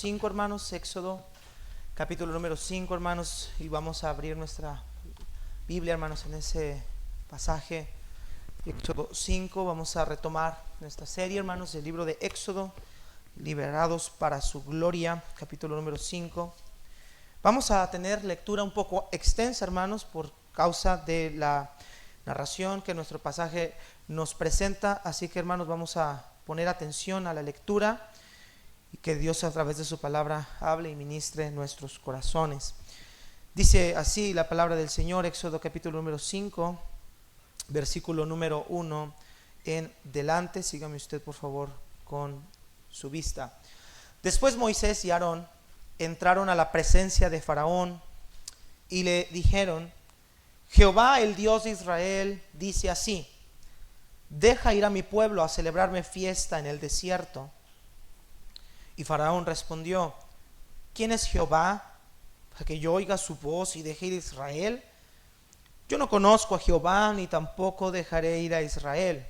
5, hermanos, Éxodo, capítulo número 5, hermanos, y vamos a abrir nuestra Biblia, hermanos, en ese pasaje. Éxodo 5, vamos a retomar nuestra serie, hermanos, del libro de Éxodo, liberados para su gloria, capítulo número 5. Vamos a tener lectura un poco extensa, hermanos, por causa de la narración que nuestro pasaje nos presenta, así que, hermanos, vamos a poner atención a la lectura y que Dios a través de su palabra hable y ministre en nuestros corazones. Dice así la palabra del Señor, Éxodo capítulo número 5, versículo número 1 en delante. Sígame usted, por favor, con su vista. Después Moisés y Aarón entraron a la presencia de Faraón y le dijeron: Jehová, el Dios de Israel, dice así: deja ir a mi pueblo a celebrarme fiesta en el desierto. Y Faraón respondió: ¿quién es Jehová para que yo oiga su voz y deje ir a Israel? Yo no conozco a Jehová, ni tampoco dejaré ir a Israel.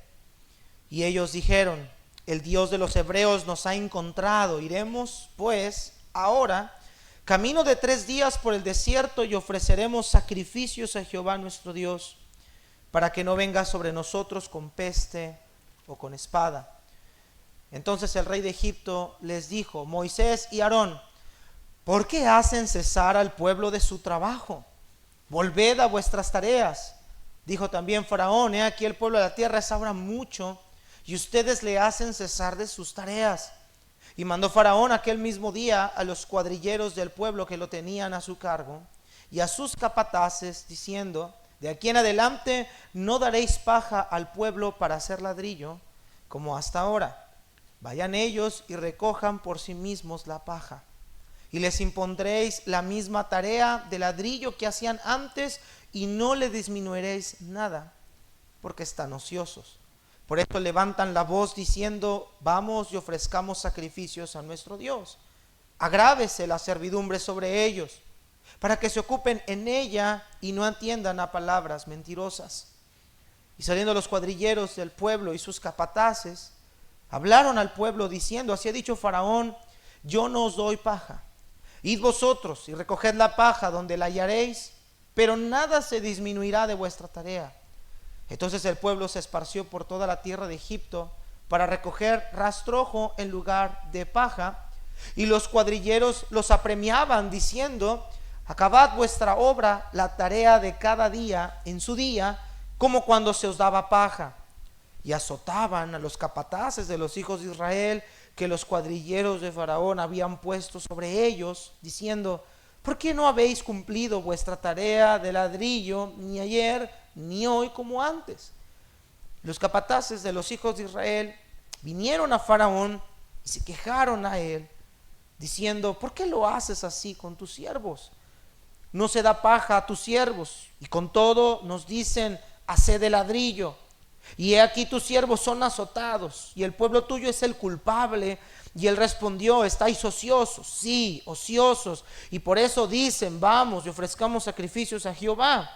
Y ellos dijeron: el Dios de los hebreos nos ha encontrado. Iremos pues ahora camino de 3 días por el desierto y ofreceremos sacrificios a Jehová nuestro Dios, para que no venga sobre nosotros con peste o con espada. Entonces el rey de Egipto les dijo: Moisés y Aarón, ¿por qué hacen cesar al pueblo de su trabajo? Volved a vuestras tareas. Dijo también Faraón: he aquí el pueblo de la tierra es ahora mucho, y ustedes le hacen cesar de sus tareas. Y mandó Faraón aquel mismo día a los cuadrilleros del pueblo que lo tenían a su cargo y a sus capataces, diciendo: de aquí en adelante no daréis paja al pueblo para hacer ladrillo, como hasta ahora. Vayan ellos y recojan por sí mismos la paja. Y les impondréis la misma tarea de ladrillo que hacían antes, y no le disminuiréis nada, porque están ociosos. Por esto levantan la voz diciendo: vamos y ofrezcamos sacrificios a nuestro Dios. Agrávese la servidumbre sobre ellos, para que se ocupen en ella y no atiendan a palabras mentirosas. Y saliendo los cuadrilleros del pueblo y sus capataces, hablaron al pueblo diciendo: así ha dicho Faraón: yo no os doy paja. Id vosotros y recoged la paja donde la hallaréis, pero nada se disminuirá de vuestra tarea. Entonces el pueblo se esparció por toda la tierra de Egipto para recoger rastrojo en lugar de paja, y los cuadrilleros los apremiaban diciendo: acabad vuestra obra, la tarea de cada día en su día, como cuando se os daba paja. Y azotaban a los capataces de los hijos de Israel que los cuadrilleros de Faraón habían puesto sobre ellos, diciendo: ¿por qué no habéis cumplido vuestra tarea de ladrillo ni ayer ni hoy como antes? Los capataces de los hijos de Israel vinieron a Faraón y se quejaron a él, diciendo: ¿por qué lo haces así con tus siervos? No se da paja a tus siervos, y con todo nos dicen: haced de ladrillo. Y he aquí tus siervos son azotados, y el pueblo tuyo es el culpable. Y él respondió: estáis ociosos, sí, ociosos, y por eso dicen: vamos y ofrezcamos sacrificios a Jehová.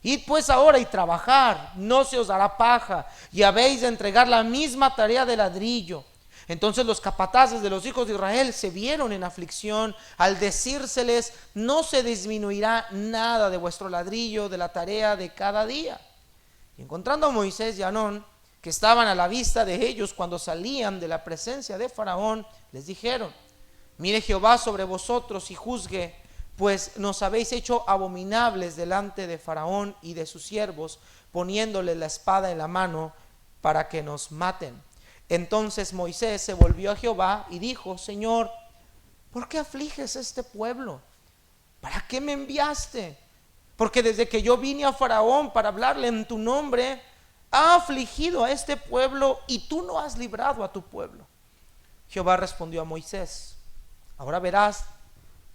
Id pues ahora y trabajar, no se os dará paja, y habéis de entregar la misma tarea de ladrillo. Entonces los capataces de los hijos de Israel se vieron en aflicción al decírseles: no se disminuirá nada de vuestro ladrillo de la tarea de cada día. Y encontrando a Moisés y a Aarón, que estaban a la vista de ellos cuando salían de la presencia de Faraón, les dijeron: mire Jehová sobre vosotros y juzgue, pues nos habéis hecho abominables delante de Faraón y de sus siervos, poniéndole la espada en la mano para que nos maten. Entonces Moisés se volvió a Jehová y dijo: Señor, ¿por qué afliges este pueblo? ¿Para qué me enviaste? Porque desde que yo vine a Faraón para hablarle en tu nombre, ha afligido a este pueblo, y tú no has librado a tu pueblo. Jehová respondió a Moisés: ahora verás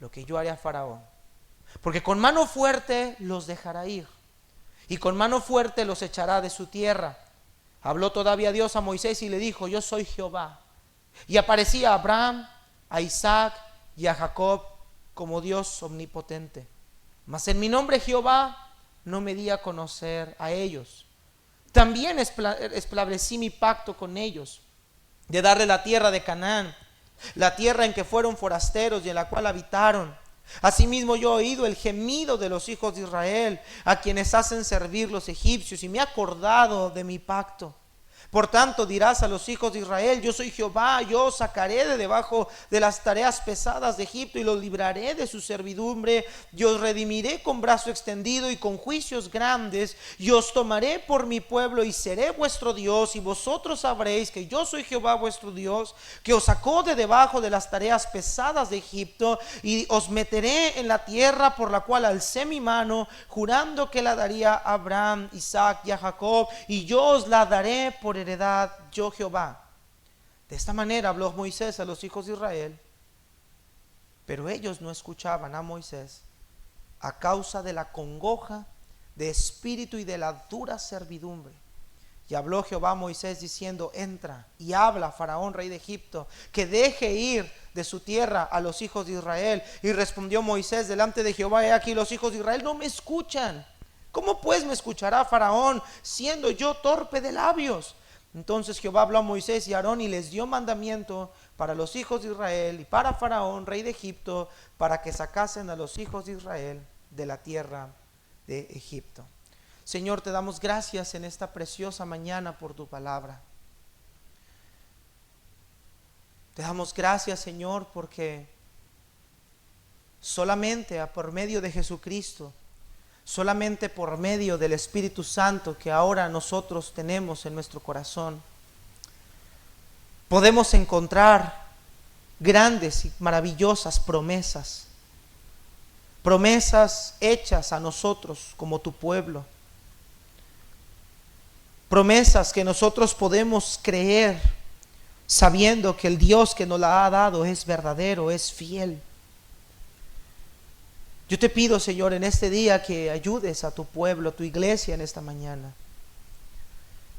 lo que yo haré a Faraón, porque con mano fuerte los dejará ir, y con mano fuerte los echará de su tierra. Habló todavía Dios a Moisés y le dijo: yo soy Jehová. Y aparecía a Abraham, a Isaac y a Jacob como Dios omnipotente. Mas en mi nombre Jehová no me di a conocer a ellos. También establecí mi pacto con ellos, de darle la tierra de Canaán, la tierra en que fueron forasteros y en la cual habitaron. Asimismo yo he oído el gemido de los hijos de Israel, a quienes hacen servir los egipcios, y me he acordado de mi pacto. Por tanto dirás a los hijos de Israel: yo soy Jehová, yo os sacaré de debajo de las tareas pesadas de Egipto y los libraré de su servidumbre, y os redimiré con brazo extendido y con juicios grandes, y os tomaré por mi pueblo y seré vuestro Dios, y vosotros sabréis que yo soy Jehová vuestro Dios, que os sacó de debajo de las tareas pesadas de Egipto, y os meteré en la tierra por la cual alcé mi mano, jurando que la daría a Abraham, Isaac y a Jacob, y yo os la daré por heredad, yo Jehová. De esta manera habló Moisés a los hijos de Israel, pero ellos no escuchaban a Moisés a causa de la congoja de espíritu y de la dura servidumbre. Y habló Jehová a Moisés diciendo: entra y habla a Faraón, rey de Egipto, que deje ir de su tierra a los hijos de Israel. Y respondió Moisés delante de Jehová: he aquí los hijos de Israel no me escuchan. ¿Cómo pues me escuchará Faraón, siendo yo torpe de labios? Entonces Jehová habló a Moisés y a Aarón y les dio mandamiento para los hijos de Israel y para Faraón, rey de Egipto, para que sacasen a los hijos de Israel de la tierra de Egipto. Señor, te damos gracias en esta preciosa mañana por tu palabra. Te damos gracias, Señor, porque solamente por medio de Jesucristo, solamente por medio del Espíritu Santo que ahora nosotros tenemos en nuestro corazón, podemos encontrar grandes y maravillosas promesas. Promesas hechas a nosotros como tu pueblo. Promesas que nosotros podemos creer sabiendo que el Dios que nos la ha dado es verdadero, es fiel. Yo te pido, Señor, en este día que ayudes a tu pueblo, a tu iglesia en esta mañana.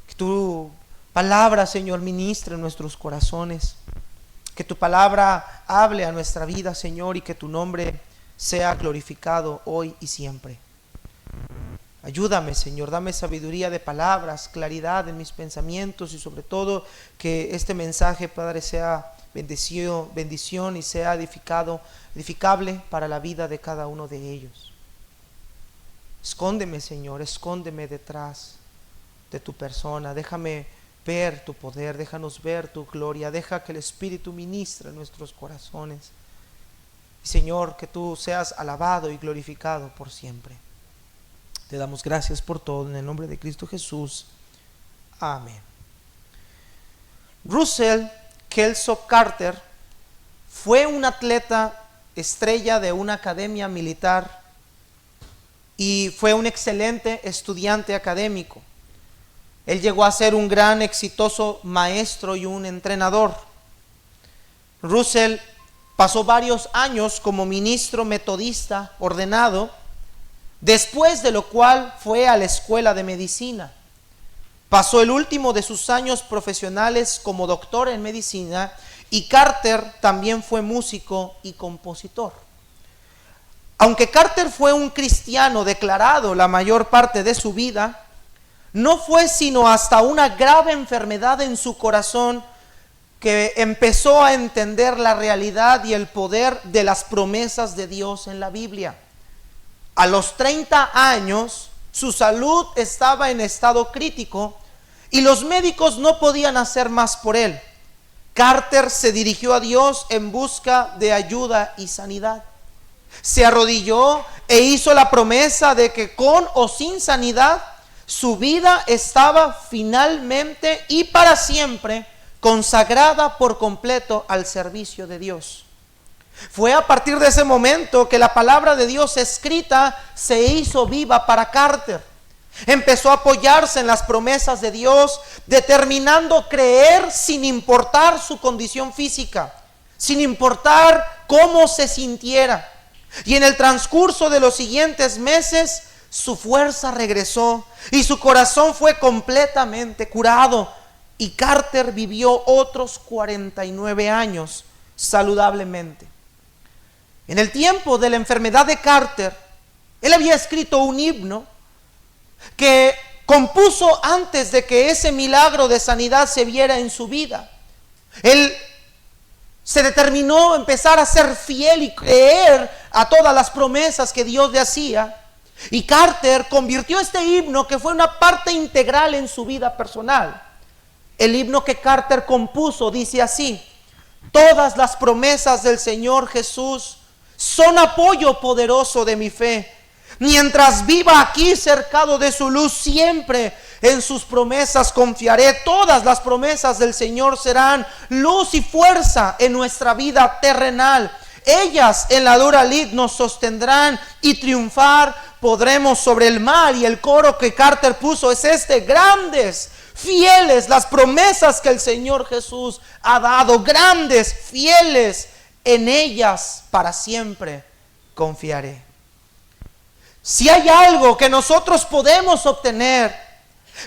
Que tu palabra, Señor, ministre en nuestros corazones. Que tu palabra hable a nuestra vida, Señor, y que tu nombre sea glorificado hoy y siempre. Ayúdame, Señor, dame sabiduría de palabras, claridad en mis pensamientos y sobre todo que este mensaje, Padre, sea bendición y sea edificable para la vida de cada uno de ellos. Escóndeme, Señor, escóndeme detrás de tu persona. Déjame ver tu poder, déjanos ver tu gloria, deja que el Espíritu ministre en nuestros corazones. Y Señor, que tú seas alabado y glorificado por siempre. Te damos gracias por todo en el nombre de Cristo Jesús. Amén. Russell Kelso Carter fue un atleta estrella de una academia militar y fue un excelente estudiante académico. Él llegó a ser un gran exitoso maestro y un entrenador. Russell pasó varios años como ministro metodista ordenado, después de lo cual fue a la escuela de medicina. Pasó el último de sus años profesionales como doctor en medicina y Carter también fue músico y compositor. Aunque Carter fue un cristiano declarado la mayor parte de su vida, no fue sino hasta una grave enfermedad en su corazón que empezó a entender la realidad y el poder de las promesas de Dios en la Biblia. A los 30 años, su salud estaba en estado crítico y los médicos no podían hacer más por él. Carter se dirigió a Dios en busca de ayuda y sanidad. Se arrodilló e hizo la promesa de que con o sin sanidad, su vida estaba finalmente y para siempre consagrada por completo al servicio de Dios. Fue a partir de ese momento que la palabra de Dios escrita se hizo viva para Carter. Empezó a apoyarse en las promesas de Dios, determinando creer sin importar su condición física, sin importar cómo se sintiera. Y en el transcurso de los siguientes meses, su fuerza regresó y su corazón fue completamente curado. Y Carter vivió otros 49 años saludablemente. En el tiempo de la enfermedad de Carter, él había escrito un himno que compuso antes de que ese milagro de sanidad se viera en su vida. Él Se determinó empezar a ser fiel y creer a todas las promesas que Dios le hacía. Y Carter convirtió este himno, que fue una parte integral en su vida personal. El himno que Carter compuso dice así: todas las promesas del Señor Jesús son apoyo poderoso de mi fe. Mientras viva aquí cercado de su luz, siempre en sus promesas confiaré. Todas las promesas del Señor serán luz y fuerza en nuestra vida terrenal. Ellas en la dura lid nos sostendrán y triunfar podremos sobre el mal. Y el coro que Carter puso es este: grandes, fieles las promesas que el Señor Jesús ha dado. Grandes, fieles, en ellas para siempre confiaré. Si hay algo que nosotros podemos obtener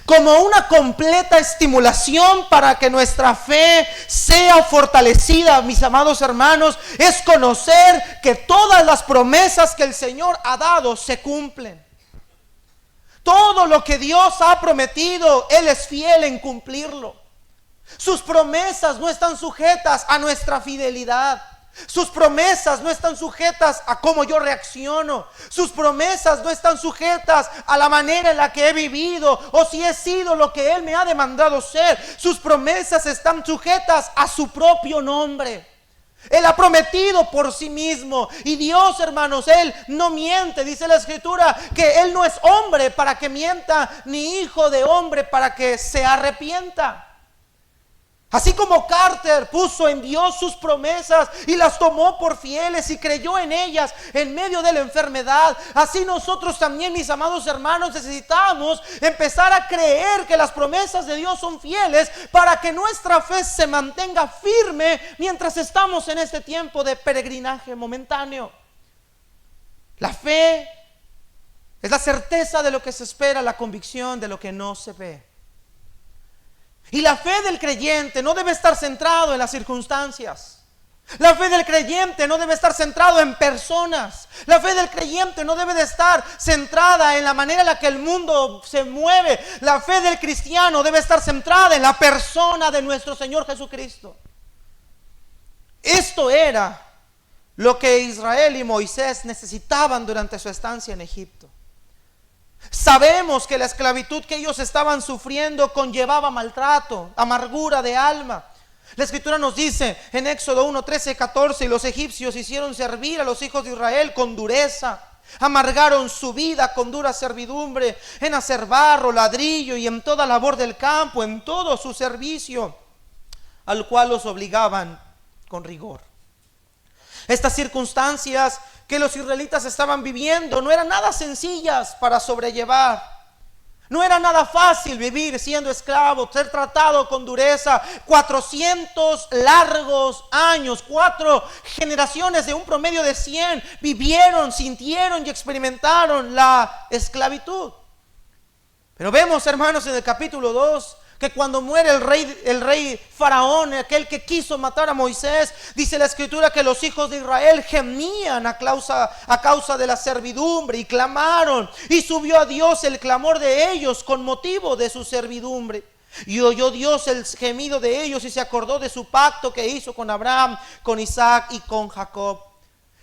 como una completa estimulación para que nuestra fe sea fortalecida, mis amados hermanos, es conocer que todas las promesas que el Señor ha dado se cumplen. Todo lo que Dios ha prometido, Él es fiel en cumplirlo. Sus promesas no están sujetas a nuestra fidelidad. Sus promesas no están sujetas a cómo yo reacciono. Sus promesas no están sujetas a la manera en la que he vivido o si he sido lo que Él me ha demandado ser. Sus promesas están sujetas a su propio nombre. Él ha prometido por sí mismo. Y Dios, hermanos, Él no miente. Dice la Escritura que Él no es hombre para que mienta, ni hijo de hombre para que se arrepienta. Así como Carter puso en Dios sus promesas y las tomó por fieles y creyó en ellas en medio de la enfermedad, así nosotros también, mis amados hermanos, necesitamos empezar a creer que las promesas de Dios son fieles para que nuestra fe se mantenga firme mientras estamos en este tiempo de peregrinaje momentáneo. La fe es la certeza de lo que se espera, la convicción de lo que no se ve. Y la fe del creyente no debe estar centrado en las circunstancias. La fe del creyente no debe estar centrado en personas. La fe del creyente no debe de estar centrada en la manera en la que el mundo se mueve. La fe del cristiano debe estar centrada en la persona de nuestro Señor Jesucristo. Esto era lo que Israel y Moisés necesitaban durante su estancia en Egipto. Sabemos que la esclavitud que ellos estaban sufriendo conllevaba maltrato, amargura de alma. La Escritura nos dice en Éxodo 1, 13, 14: y los egipcios hicieron servir a los hijos de Israel con dureza, amargaron su vida con dura servidumbre, en hacer barro, ladrillo y en toda labor del campo, en todo su servicio, al cual los obligaban con rigor. Estas circunstancias que los israelitas estaban viviendo no eran nada sencillas para sobrellevar. No era nada fácil vivir siendo esclavo, ser tratado con dureza. 400 largos años, 4 generaciones de un promedio de 100 vivieron, sintieron y experimentaron la esclavitud. Pero vemos, hermanos, en el capítulo 2 que cuando muere el rey Faraón, aquel que quiso matar a Moisés, dice la Escritura que los hijos de Israel gemían a causa de la servidumbre y clamaron, y subió a Dios el clamor de ellos con motivo de su servidumbre. Y oyó Dios el gemido de ellos y se acordó de su pacto que hizo con Abraham, con Isaac y con Jacob.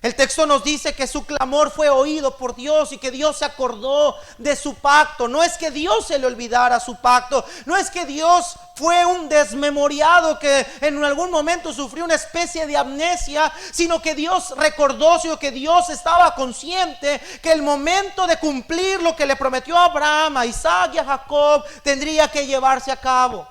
El texto nos dice que su clamor fue oído por Dios y que Dios se acordó de su pacto. No es que Dios se le olvidara su pacto, no es que Dios fue un desmemoriado que en algún momento sufrió una especie de amnesia, sino que Dios recordó, sino que Dios estaba consciente que el momento de cumplir lo que le prometió a Abraham, a Isaac y a Jacob tendría que llevarse a cabo.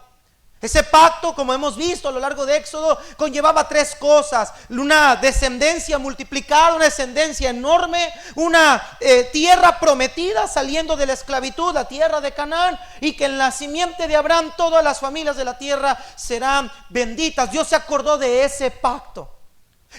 Ese pacto, como hemos visto a lo largo de Éxodo, conllevaba 3 cosas: una descendencia multiplicada, una descendencia enorme, una tierra prometida saliendo de la esclavitud, la tierra de Canaán, y que en la simiente de Abraham todas las familias de la tierra serán benditas. Dios se acordó de ese pacto.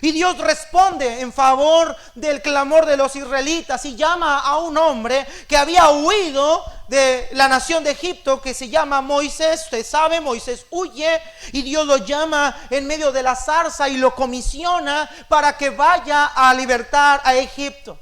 Y Dios responde en favor del clamor de los israelitas y llama a un hombre que había huido de la nación de Egipto, que se llama Moisés. Usted sabe, Moisés huye y Dios lo llama en medio de la zarza y lo comisiona para que vaya a libertar a Egipto.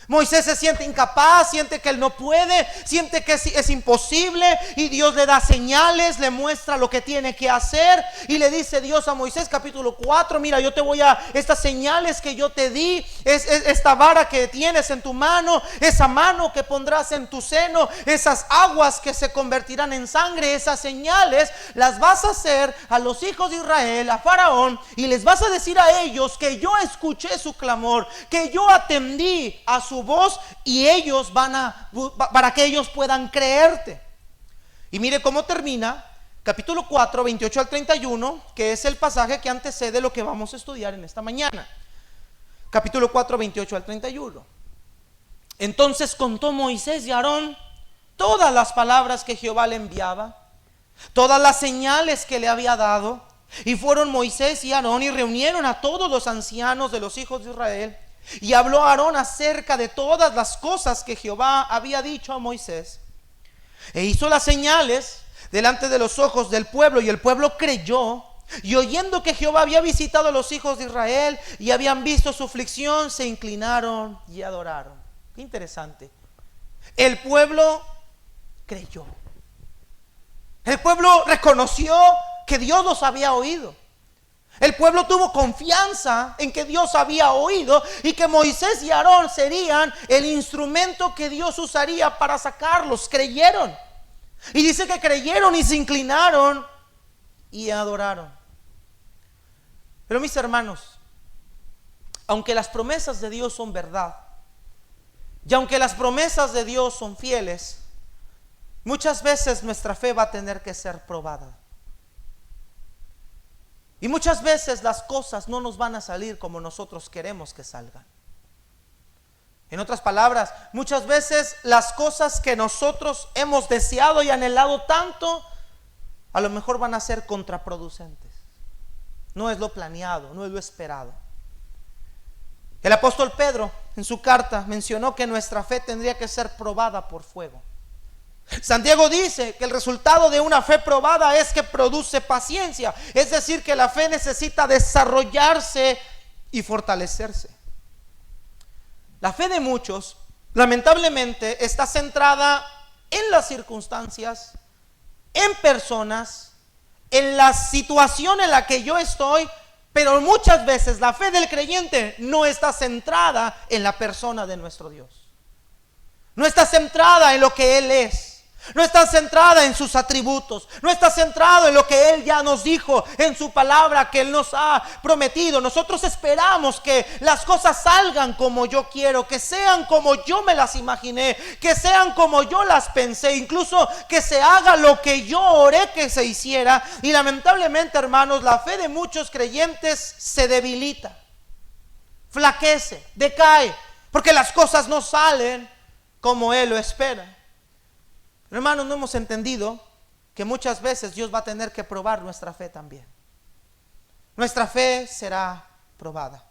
Moisés se siente incapaz, siente que él no puede, siente que es imposible, y Dios le da señales, le muestra lo que tiene que hacer, y le dice Dios a Moisés, capítulo 4, mira, yo te voy a, estas señales que yo te di, es esta vara que tienes en tu mano, esa mano que pondrás en tu seno, esas aguas que se convertirán en sangre, esas señales las vas a hacer a los hijos de Israel, a Faraón, y les vas a decir a ellos que yo escuché su clamor, que yo atendí a su voz, y ellos para que ellos puedan creerte. Y mire cómo termina capítulo 4, 28 al 31, que es el pasaje que antecede lo que vamos a estudiar en esta mañana. Capítulo 4, 28 al 31. Entonces contó Moisés y Aarón todas las palabras que Jehová le enviaba, todas las señales que le había dado. Y fueron Moisés y Aarón y reunieron a todos los ancianos de los hijos de Israel. Y habló Aarón acerca de todas las cosas que Jehová había dicho a Moisés. E hizo las señales delante de los ojos del pueblo, y el pueblo creyó. Y oyendo que Jehová había visitado a los hijos de Israel y habían visto su aflicción, se inclinaron y adoraron. Qué interesante. El pueblo creyó. El pueblo reconoció que Dios los había oído. El pueblo tuvo confianza en que Dios había oído y que Moisés y Aarón serían el instrumento que Dios usaría para sacarlos. Creyeron. Y dice que creyeron y se inclinaron y adoraron. Pero mis hermanos, aunque las promesas de Dios son verdad, y aunque las promesas de Dios son fieles, muchas veces nuestra fe va a tener que ser probada. Y muchas veces las cosas no nos van a salir como nosotros queremos que salgan. En otras palabras, muchas veces las cosas que nosotros hemos deseado y anhelado tanto, a lo mejor van a ser contraproducentes. No es lo planeado, no es lo esperado. El apóstol Pedro en su carta mencionó que nuestra fe tendría que ser probada por fuego. Santiago dice que el resultado de una fe probada es que produce paciencia, es decir, que la fe necesita desarrollarse y fortalecerse. La fe de muchos, lamentablemente, está centrada en las circunstancias, en personas, en la situación en la que yo estoy, pero muchas veces la fe del creyente no está centrada en la persona de nuestro Dios. No está centrada en lo que Él es. No está centrada en sus atributos. No está centrado en lo que Él ya nos dijo en su palabra, que Él nos ha prometido. Nosotros esperamos que las cosas salgan como yo quiero, que sean como yo me las imaginé, que sean como yo las pensé, incluso que se haga lo que yo oré que se hiciera. Y lamentablemente, hermanos, la fe de muchos creyentes se debilita, flaquece, decae, porque las cosas no salen como Él lo espera. Hermanos, no hemos entendido que muchas veces Dios va a tener que probar nuestra fe también. Nuestra fe será probada.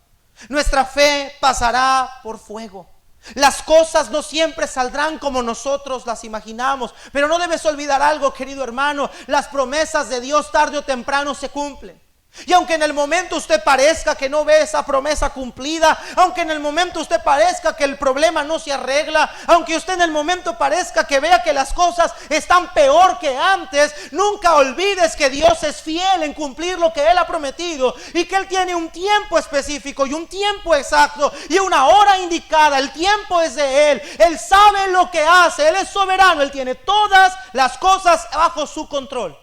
Nuestra fe pasará por fuego. Las cosas no siempre saldrán como nosotros las imaginamos. Pero no debes olvidar algo, querido hermano. Las promesas de Dios tarde o temprano se cumplen. Y aunque en el momento usted parezca que no ve esa promesa cumplida, aunque en el momento usted parezca que el problema no se arregla, aunque usted en el momento parezca que vea que las cosas están peor que antes, nunca olvides que Dios es fiel en cumplir lo que Él ha prometido y que Él tiene un tiempo específico y un tiempo exacto y una hora indicada. El tiempo es de Él. Él sabe lo que hace. Él es soberano. Él tiene todas las cosas bajo su control.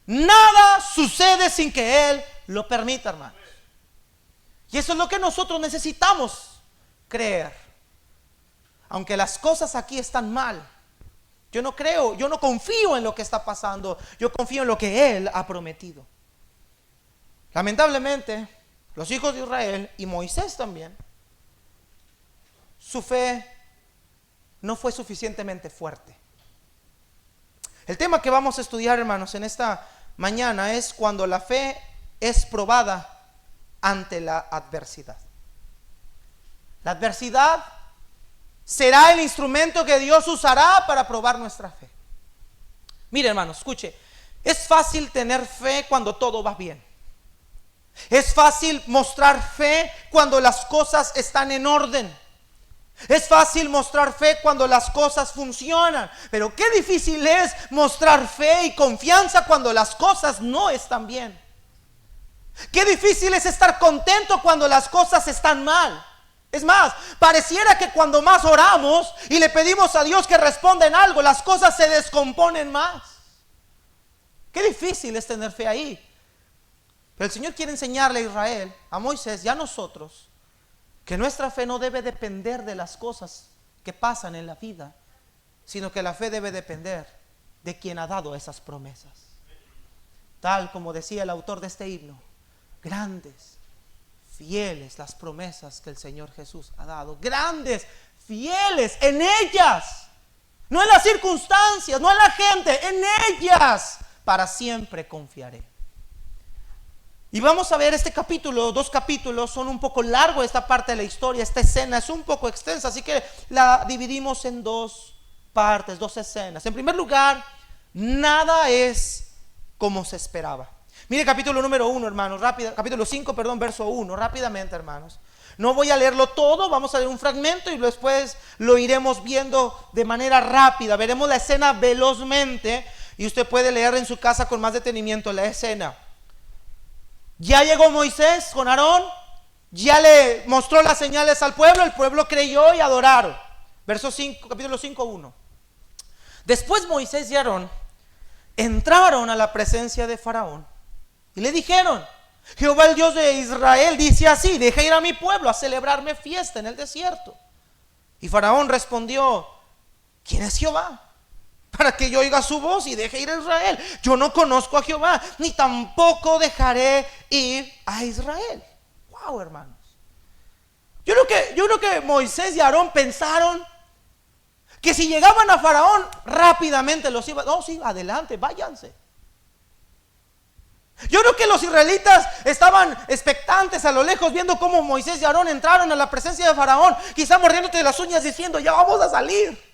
Nada sucede sin que Él lo permita, hermanos. Y eso es lo que nosotros necesitamos creer. Aunque las cosas aquí están mal, yo no creo, yo no confío en lo que está pasando. Yo confío en lo que Él ha prometido. Lamentablemente, los hijos de Israel y Moisés también, su fe no fue suficientemente fuerte. El tema que vamos a estudiar, hermanos, en esta mañana es cuando la fe es probada ante la adversidad. La adversidad será el instrumento que Dios usará para probar nuestra fe. Mire, hermanos, escuche. Es fácil tener fe cuando todo va bien. Es fácil mostrar fe cuando las cosas están en orden. Es fácil mostrar fe cuando las cosas funcionan, pero qué difícil es mostrar fe y confianza cuando las cosas no están bien. Qué difícil es estar contento cuando las cosas están mal. Es más, pareciera que cuando más oramos y le pedimos a Dios que responda en algo, las cosas se descomponen más. Qué difícil es tener fe ahí. Pero el Señor quiere enseñarle a Israel, a Moisés y a nosotros, que nuestra fe no debe depender de las cosas que pasan en la vida, sino que la fe debe depender de quien ha dado esas promesas. Tal como decía el autor de este himno, grandes, fieles las promesas que el Señor Jesús ha dado. Grandes, fieles en ellas, no en las circunstancias, no en la gente, en ellas para siempre confiaré. Y vamos a ver este capítulo, 2 capítulos, son un poco largos esta parte de la historia, esta escena es un poco extensa, así que la dividimos en 2 partes, 2 escenas. En primer lugar, nada es como se esperaba. Mire capítulo número 1, hermanos, capítulo 5, verso 1, rápidamente, hermanos. No voy a leerlo todo, vamos a leer un fragmento y después lo iremos viendo de manera rápida. Veremos la escena velozmente y usted puede leer en su casa con más detenimiento la escena. Ya llegó Moisés con Aarón, ya le mostró las señales al pueblo, el pueblo creyó y adoraron. Verso 5, capítulo 5, 1. Después Moisés y Aarón entraron a la presencia de Faraón y le dijeron: Jehová el Dios de Israel dice así: deja ir a mi pueblo a celebrarme fiesta en el desierto. Y Faraón respondió: ¿quién es Jehová? Para que yo oiga su voz y deje ir a Israel. Yo no conozco a Jehová, ni tampoco dejaré ir a Israel. Wow, hermanos. Yo creo que Moisés y Aarón pensaron que si llegaban a Faraón rápidamente los iba, no, sí, adelante, váyanse. Yo creo que los israelitas estaban expectantes a lo lejos, viendo cómo Moisés y Aarón entraron a la presencia de Faraón, quizá mordiéndote de las uñas diciendo: ya vamos a salir.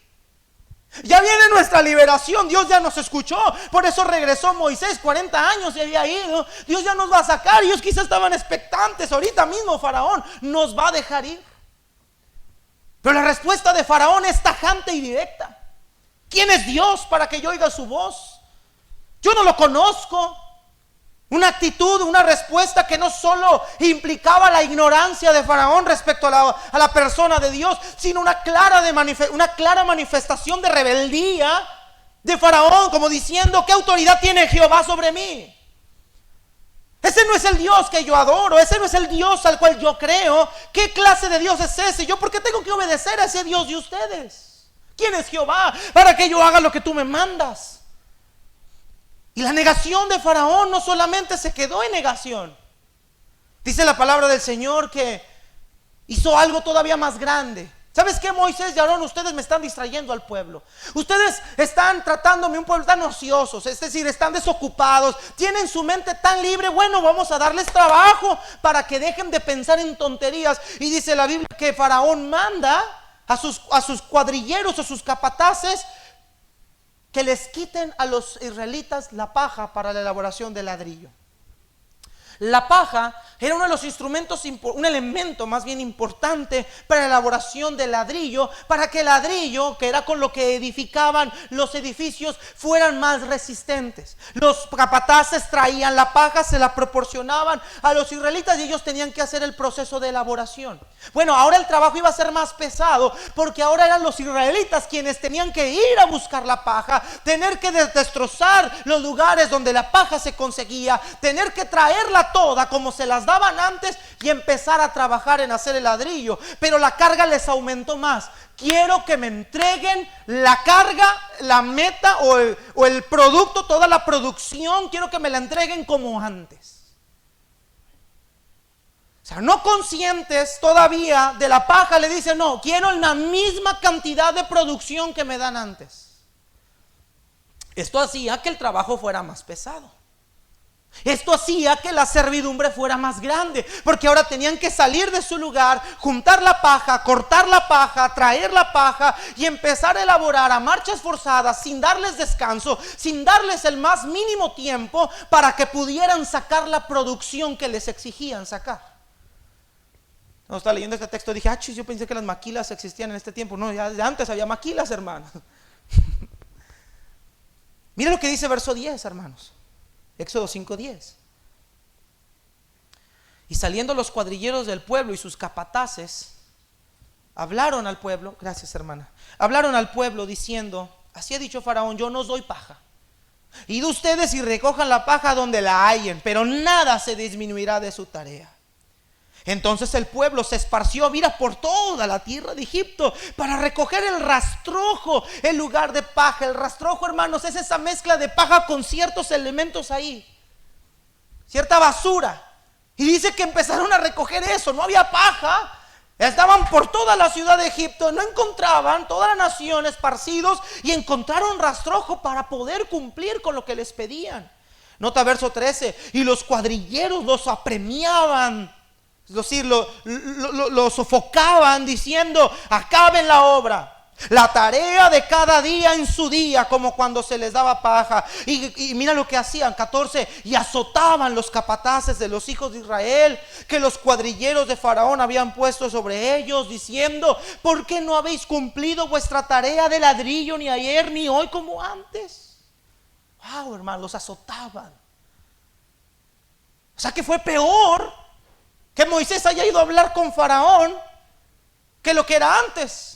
Ya viene nuestra liberación, Dios ya nos escuchó. Por eso regresó Moisés, 40 años se había ido. Dios ya nos va a sacar. Ellos quizás estaban expectantes, ahorita mismo Faraón nos va a dejar ir. Pero la respuesta de Faraón es tajante y directa. ¿Quién es Dios para que yo oiga su voz? Yo no lo conozco. Una actitud, una respuesta que no solo implicaba la ignorancia de Faraón respecto a la persona de Dios, sino una clara manifestación de rebeldía de Faraón, como diciendo: ¿qué autoridad tiene Jehová sobre mí? Ese no es el Dios que yo adoro, ese no es el Dios al cual yo creo. ¿Qué clase de Dios es ese? ¿Yo por qué tengo que obedecer a ese Dios de ustedes? ¿Quién es Jehová para que yo haga lo que tú me mandas? Y la negación de Faraón no solamente se quedó en negación. Dice la palabra del Señor que hizo algo todavía más grande. ¿Sabes qué, Moisés y Aarón? Ustedes me están distrayendo al pueblo. Ustedes están tratándome un pueblo tan ociosos, es decir, están desocupados, tienen su mente tan libre. Bueno, vamos a darles trabajo para que dejen de pensar en tonterías. Y dice la Biblia que Faraón manda a sus cuadrilleros, a sus capataces, que les quiten a los israelitas la paja para la elaboración del ladrillo. La paja era uno de los instrumentos, un elemento más bien importante para la elaboración del ladrillo, para que el ladrillo, que era con lo que edificaban los edificios, fueran más resistentes. Los capataces traían la paja, se la proporcionaban a los israelitas y ellos tenían que hacer el proceso de elaboración. Bueno, ahora el trabajo iba a ser más pesado, porque ahora eran los israelitas quienes tenían que ir a buscar la paja, tener que destrozar los lugares donde la paja se conseguía, tener que traerla toda como se las daban antes y empezar a trabajar en hacer el ladrillo. Pero la carga les aumentó más. Quiero que me entreguen la carga, la meta o el producto, toda la producción, quiero que me la entreguen como antes. O sea, no conscientes todavía de la paja, le dicen: no, quiero la misma cantidad de producción que me dan antes. Esto hacía que el trabajo fuera más pesado. Esto hacía que la servidumbre fuera más grande, porque ahora tenían que salir de su lugar, juntar la paja, cortar la paja, traer la paja y empezar a elaborar a marchas forzadas, sin darles descanso, sin darles el más mínimo tiempo, para que pudieran sacar la producción que les exigían sacar. No, estaba leyendo este texto, dije, yo pensé que las maquilas existían en este tiempo. No, ya de antes había maquilas, hermanos. Mira lo que dice verso 10, hermanos. Éxodo 5:10. Y saliendo los cuadrilleros del pueblo y sus capataces, hablaron al pueblo, gracias hermana, hablaron al pueblo diciendo, así ha dicho Faraón, yo no os doy paja. Id ustedes y recojan la paja donde la hallen, pero nada se disminuirá de su tarea. Entonces el pueblo se esparció, mira, por toda la tierra de Egipto para recoger el rastrojo en lugar de paja. El rastrojo, hermanos, es esa mezcla de paja con ciertos elementos ahí, cierta basura. Y dice que empezaron a recoger eso, no había paja. Estaban por toda la ciudad de Egipto, no encontraban, toda la nación esparcidos, y encontraron rastrojo para poder cumplir con lo que les pedían. Nota verso 13, y los cuadrilleros los apremiaban, es decir, lo sofocaban diciendo, acaben la obra, la tarea de cada día en su día, como cuando se les daba paja. Y mira lo que hacían, 14, y azotaban los capataces de los hijos de Israel, que los cuadrilleros de Faraón habían puesto sobre ellos, diciendo, ¿por qué no habéis cumplido vuestra tarea de ladrillo ni ayer ni hoy como antes? Wow, hermano, los azotaban. O sea que fue peor que Moisés haya ido a hablar con Faraón que lo que era antes.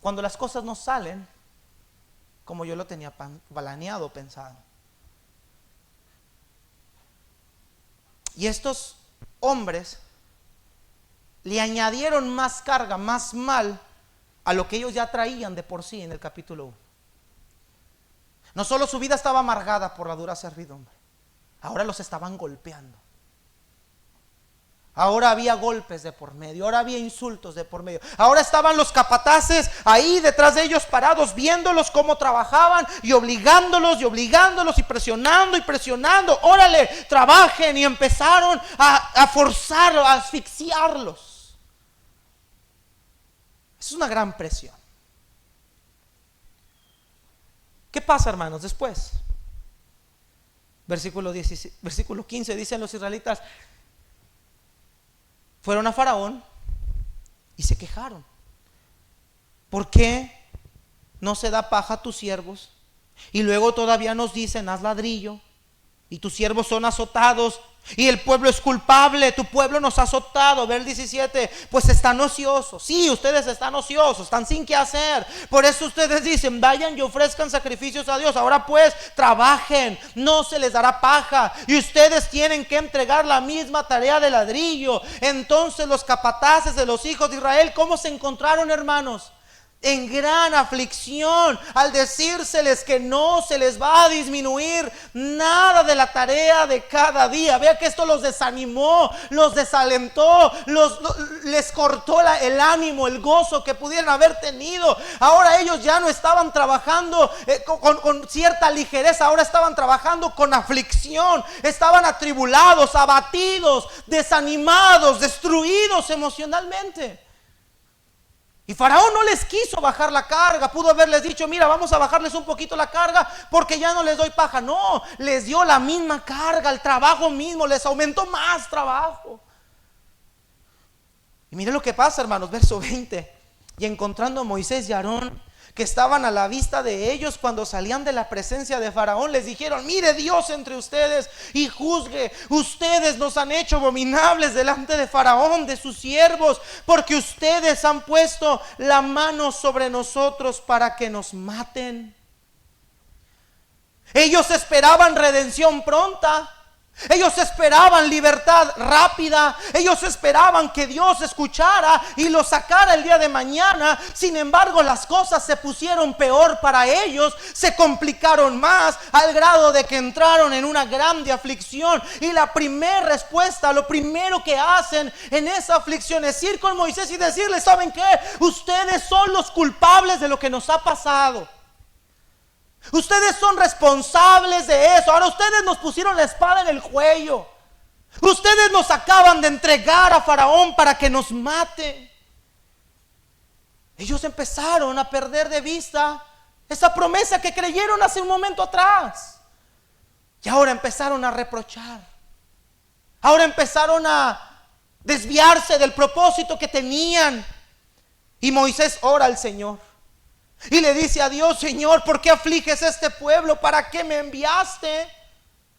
Cuando las cosas no salen como yo lo tenía planeado, pensado. Y estos hombres le añadieron más carga, más mal a lo que ellos ya traían de por sí en el capítulo 1. No solo su vida estaba amargada por la dura servidumbre, ahora los estaban golpeando. Ahora había golpes de por medio, ahora había insultos de por medio. Ahora estaban los capataces ahí detrás de ellos parados, viéndolos cómo trabajaban y obligándolos y presionando. Órale, trabajen, y empezaron a forzarlos, a asfixiarlos. Es una gran presión. ¿Qué pasa, hermanos, después? Versículo 15, dicen los israelitas, fueron a Faraón y se quejaron. ¿Por qué no se da paja a tus siervos? Y luego todavía nos dicen, haz ladrillo, y tus siervos son azotados, y el pueblo es culpable, tu pueblo nos ha azotado. Ver el 17, pues están ociosos. Sí, ustedes están ociosos, están sin qué hacer. Por eso ustedes dicen, vayan y ofrezcan sacrificios a Dios. Ahora pues, trabajen, no se les dará paja, y ustedes tienen que entregar la misma tarea de ladrillo. Entonces los capataces de los hijos de Israel, ¿cómo se encontraron, hermanos? En gran aflicción, al decírseles que no se les va a disminuir nada de la tarea de cada día. Vea que esto los desanimó, los desalentó, les cortó el ánimo, el gozo que pudieran haber tenido. Ahora ellos ya no estaban trabajando con cierta ligereza, ahora estaban trabajando con aflicción, estaban atribulados, abatidos, desanimados, destruidos emocionalmente. Y Faraón no les quiso bajar la carga. Pudo haberles dicho, mira, vamos a bajarles un poquito la carga porque ya no les doy paja. No, les dio la misma carga, el trabajo mismo, les aumentó más trabajo. Y mire lo que pasa, hermanos, verso 20. Y encontrando a Moisés y Aarón, que estaban a la vista de ellos cuando salían de la presencia de Faraón, les dijeron, mire Dios entre ustedes y juzgue. Ustedes nos han hecho abominables delante de Faraón, de sus siervos, porque ustedes han puesto la mano sobre nosotros para que nos maten. Ellos esperaban redención pronta. Ellos esperaban libertad rápida. Ellos esperaban que Dios escuchara y los sacara el día de mañana. Sin embargo, las cosas se pusieron peor para ellos, se complicaron más, al grado de que entraron en una grande aflicción. Y la primera respuesta, lo primero que hacen en esa aflicción es ir con Moisés y decirle, ¿saben qué? Ustedes son los culpables de lo que nos ha pasado. Ustedes son responsables de eso. Ahora ustedes nos pusieron la espada en el cuello. Ustedes nos acaban de entregar a Faraón para que nos mate. Ellos empezaron a perder de vista esa promesa que creyeron hace un momento atrás. Y ahora empezaron a reprochar, Ahora empezaron a desviarse del propósito que tenían. Y Moisés ora al Señor y le dice a Dios: Señor, ¿por qué afliges a este pueblo? ¿Para qué me enviaste?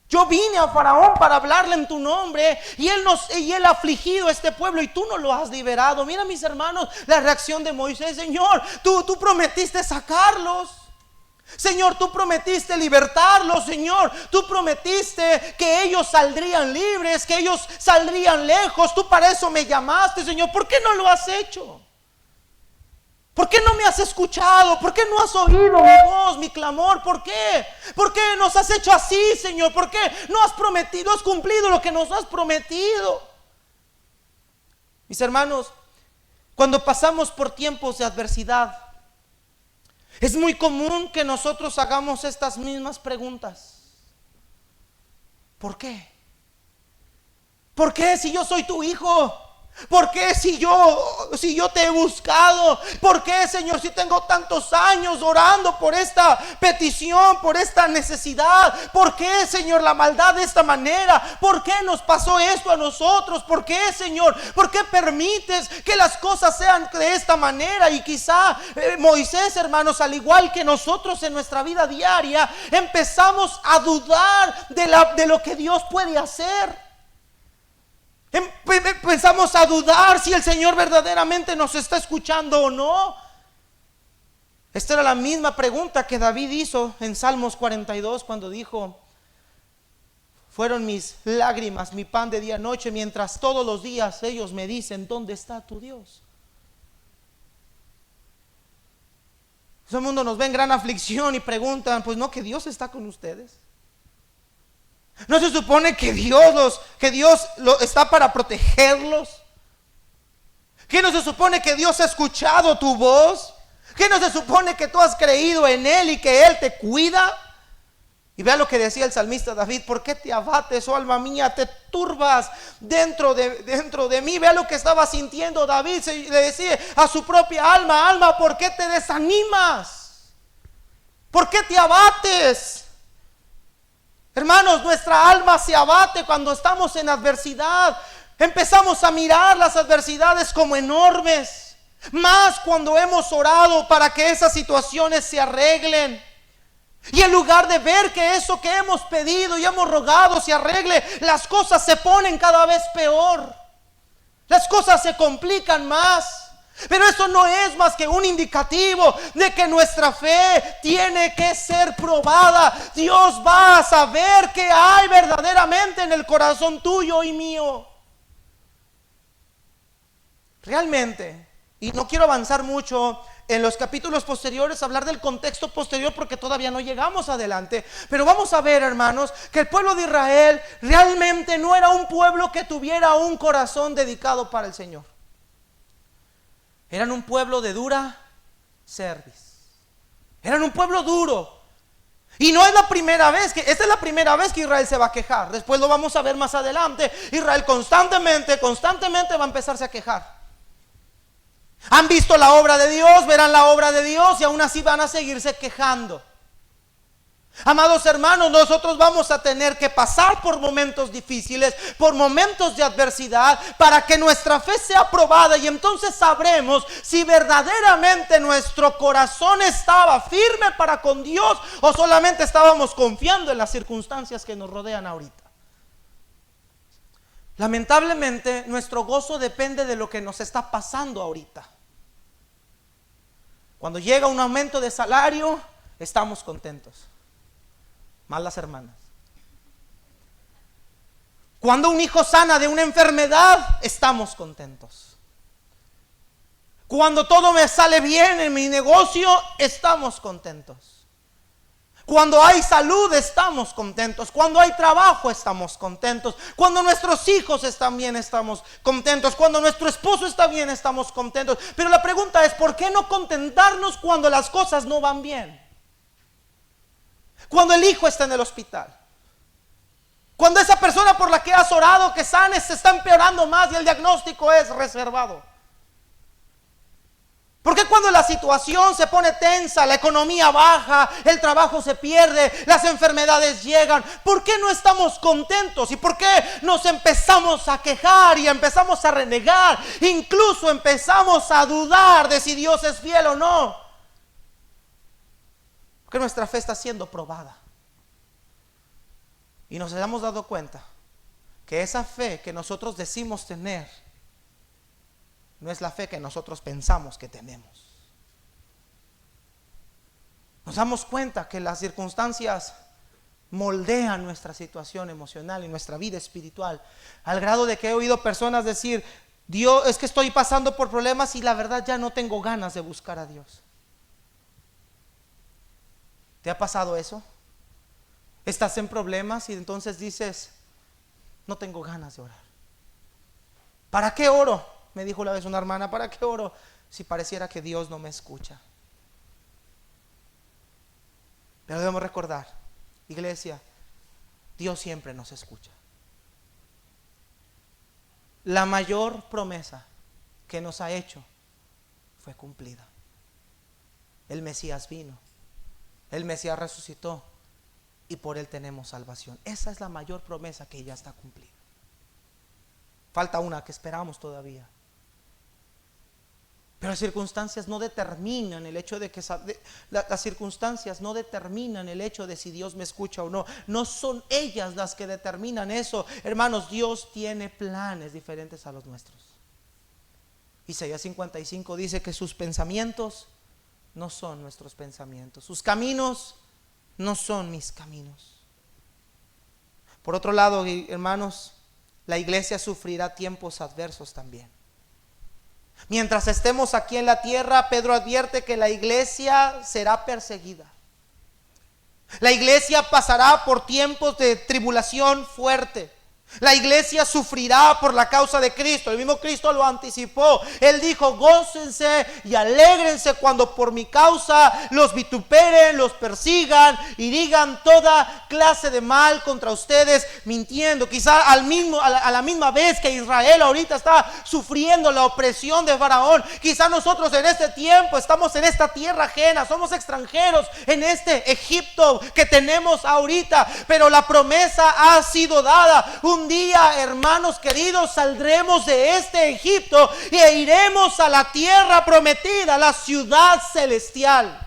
Yo vine a Faraón para hablarle en tu nombre y él ha afligido a este pueblo y tú no lo has liberado. Mira, mis hermanos, la reacción de Moisés: Señor, tú prometiste sacarlos. Señor, tú prometiste libertarlos. Señor, tú prometiste que ellos saldrían libres, que ellos saldrían lejos. Tú para eso me llamaste, Señor. ¿Por qué no lo has hecho? ¿Por qué no me has escuchado? ¿Por qué no has oído mi voz, mi clamor? ¿Por qué? ¿Por qué nos has hecho así, Señor? ¿Por qué no has prometido, has cumplido lo que nos has prometido? Mis hermanos, cuando pasamos por tiempos de adversidad, es muy común que nosotros hagamos estas mismas preguntas. ¿Por qué? ¿Por qué si yo soy tu hijo? ¿Por qué si yo te he buscado? ¿Por qué, Señor, si tengo tantos años orando por esta petición, por esta necesidad? ¿Por qué, Señor, la maldad de esta manera? ¿Por qué nos pasó esto a nosotros? ¿Por qué, Señor? ¿Por qué permites que las cosas sean de esta manera? Y quizá Moisés, hermanos, al igual que nosotros en nuestra vida diaria, empezamos a dudar de lo que Dios puede hacer. Empezamos a dudar si el Señor verdaderamente nos está escuchando o no. Esta era la misma pregunta que David hizo en Salmos 42 cuando dijo: fueron mis lágrimas mi pan de día y noche, mientras todos los días ellos me dicen: ¿dónde está tu Dios? Todo el mundo nos ve en gran aflicción y preguntan: pues no, que Dios está con ustedes. ¿No se supone que Dios está para protegerlos? ¿Qué no se supone que Dios ha escuchado tu voz? ¿Qué no se supone que tú has creído en Él y que Él te cuida? Y vea lo que decía el salmista David: ¿por qué te abates, oh alma mía? Te turbas dentro de mí. Vea lo que estaba sintiendo David. Le decía a su propia alma: alma, ¿por qué te desanimas? ¿Por qué te abates? Hermanos, nuestra alma se abate cuando estamos en adversidad. Empezamos a mirar las adversidades como enormes, más cuando hemos orado para que esas situaciones se arreglen. Y en lugar de ver que eso que hemos pedido y hemos rogado se arregle, las cosas se ponen cada vez peor. Las cosas se complican más. Pero eso no es más que un indicativo de que nuestra fe tiene que ser probada. Dios va a saber qué hay verdaderamente en el corazón tuyo y mío. Realmente, y no quiero avanzar mucho en los capítulos posteriores, hablar del contexto posterior porque todavía no llegamos adelante. Pero vamos a ver, hermanos, que el pueblo de Israel realmente no era un pueblo que tuviera un corazón dedicado para el Señor. Eran un pueblo de dura cerviz. Eran un pueblo duro. Y no es la primera vez esta es la primera vez que Israel se va a quejar. Después lo vamos a ver más adelante. Israel constantemente va a empezarse a quejar. Han visto la obra de Dios, verán la obra de Dios y aún así van a seguirse quejando. Amados hermanos, nosotros vamos a tener que pasar por momentos difíciles, por momentos de adversidad, para que nuestra fe sea probada, y entonces sabremos si verdaderamente nuestro corazón estaba firme para con Dios o solamente estábamos confiando en las circunstancias que nos rodean ahorita. Lamentablemente, nuestro gozo depende de lo que nos está pasando ahorita. Cuando llega un aumento de salario, estamos contentos. Más las hermanas. Cuando un hijo sana de una enfermedad, estamos contentos. Cuando todo me sale bien en mi negocio, estamos contentos. Cuando hay salud, estamos contentos. Cuando hay trabajo, estamos contentos. Cuando nuestros hijos están bien, estamos contentos. Cuando nuestro esposo está bien, estamos contentos. Pero la pregunta es: ¿por qué no contentarnos cuando las cosas no van bien? Cuando el hijo está en el hospital, cuando esa persona por la que has orado que sane se está empeorando más y el diagnóstico es reservado. ¿Por qué qué cuando la situación se pone tensa, la economía baja, el trabajo se pierde, las enfermedades llegan, por qué no estamos contentos? ¿Y por qué nos empezamos a quejar y empezamos a renegar? Incluso empezamos a dudar de si Dios es fiel o no. Porque nuestra fe está siendo probada. Y nos hemos dado cuenta que esa fe que nosotros decimos tener no es la fe que nosotros pensamos que tenemos. Nos damos cuenta que las circunstancias moldean nuestra situación emocional y nuestra vida espiritual, al grado de que he oído personas decir: Dios, es que estoy pasando por problemas y la verdad ya no tengo ganas de buscar a Dios. ¿Te ha pasado eso? Estás en problemas y entonces dices: no tengo ganas de orar. ¿Para qué oro? Me dijo una vez una hermana: ¿para qué oro si pareciera que Dios no me escucha? Pero debemos recordar, iglesia, Dios siempre nos escucha. La mayor promesa que nos ha hecho fue cumplida. El Mesías vino, el Mesías resucitó y por Él tenemos salvación. Esa es la mayor promesa que ya está cumplida. Falta una que esperamos todavía. Pero las circunstancias no determinan el hecho de que las circunstancias no determinan el hecho de si Dios me escucha o no. No son ellas las que determinan eso. Hermanos, Dios tiene planes diferentes a los nuestros. Isaías 55 dice que sus pensamientos no son nuestros pensamientos, sus caminos no son mis caminos. Por otro lado, hermanos, la iglesia sufrirá tiempos adversos también. Mientras estemos aquí en la tierra, Pedro advierte que la iglesia será perseguida. La iglesia pasará por tiempos de tribulación fuerte. La iglesia sufrirá por la causa de Cristo. El mismo Cristo lo anticipó. Él dijo: gócense y alégrense cuando por mi causa los vituperen, los persigan y digan toda clase de mal contra ustedes, mintiendo. Quizá a la misma vez que Israel ahorita está sufriendo la opresión de Faraón, quizá nosotros en este tiempo estamos en esta tierra ajena, somos extranjeros en este Egipto que tenemos ahorita, pero la promesa ha sido dada. Un día, hermanos queridos, saldremos de este Egipto e iremos a la tierra prometida, la ciudad celestial.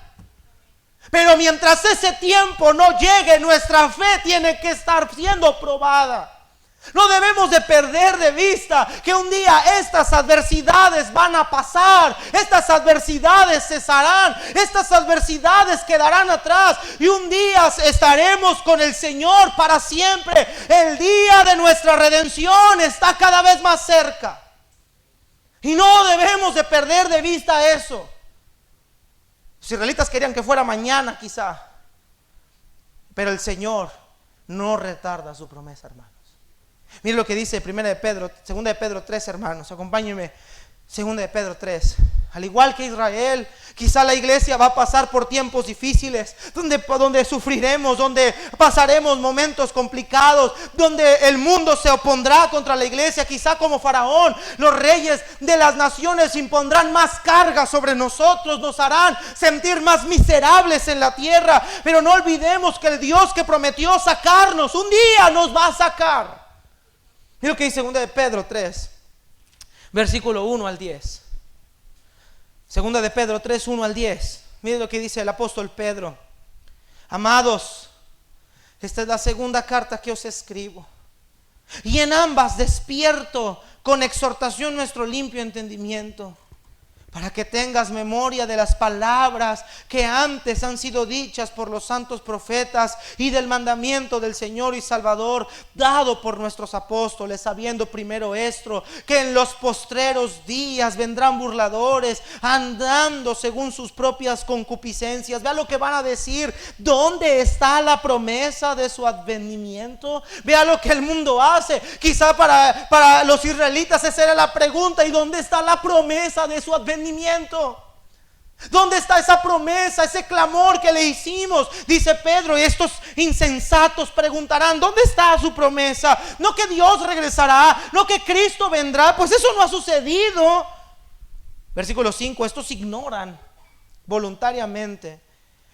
Pero mientras ese tiempo no llegue, nuestra fe tiene que estar siendo probada. No debemos de perder de vista que un día estas adversidades van a pasar, estas adversidades cesarán, estas adversidades quedarán atrás y un día estaremos con el Señor para siempre. El día de nuestra redención está cada vez más cerca y no debemos de perder de vista eso. Los israelitas querían que fuera mañana quizá, pero el Señor no retarda su promesa, hermanos. Mire lo que dice 2 de Pedro 3, hermanos, acompáñenme. 2 de Pedro 3. Al igual que Israel, quizá la iglesia va a pasar por tiempos difíciles, donde sufriremos, donde pasaremos momentos complicados, donde el mundo se opondrá contra la iglesia. Quizá como Faraón, los reyes de las naciones impondrán más carga sobre nosotros, nos harán sentir más miserables en la tierra. Pero no olvidemos que el Dios que prometió sacarnos, un día nos va a sacar. Mira lo que dice 2 de Pedro 3, versículo 1 al 10. 2 de Pedro 3, 1 al 10. Mire lo que dice el apóstol Pedro. Amados, esta es la segunda carta que os escribo, y en ambas despierto con exhortación nuestro limpio entendimiento, para que tengas memoria de las palabras que antes han sido dichas por los santos profetas y del mandamiento del Señor y Salvador dado por nuestros apóstoles, sabiendo primero esto, que en los postreros días vendrán burladores andando según sus propias concupiscencias. Vea lo que van a decir: ¿dónde está la promesa de su advenimiento? Vea lo que el mundo hace. Quizá para los israelitas esa era la pregunta: ¿y dónde está la promesa de su advenimiento? ¿Dónde está esa promesa, ese clamor que le hicimos? Dice Pedro, y estos insensatos preguntarán: ¿dónde está su promesa? No que Dios regresará, no que Cristo vendrá, pues eso no ha sucedido. Versículo 5, estos ignoran voluntariamente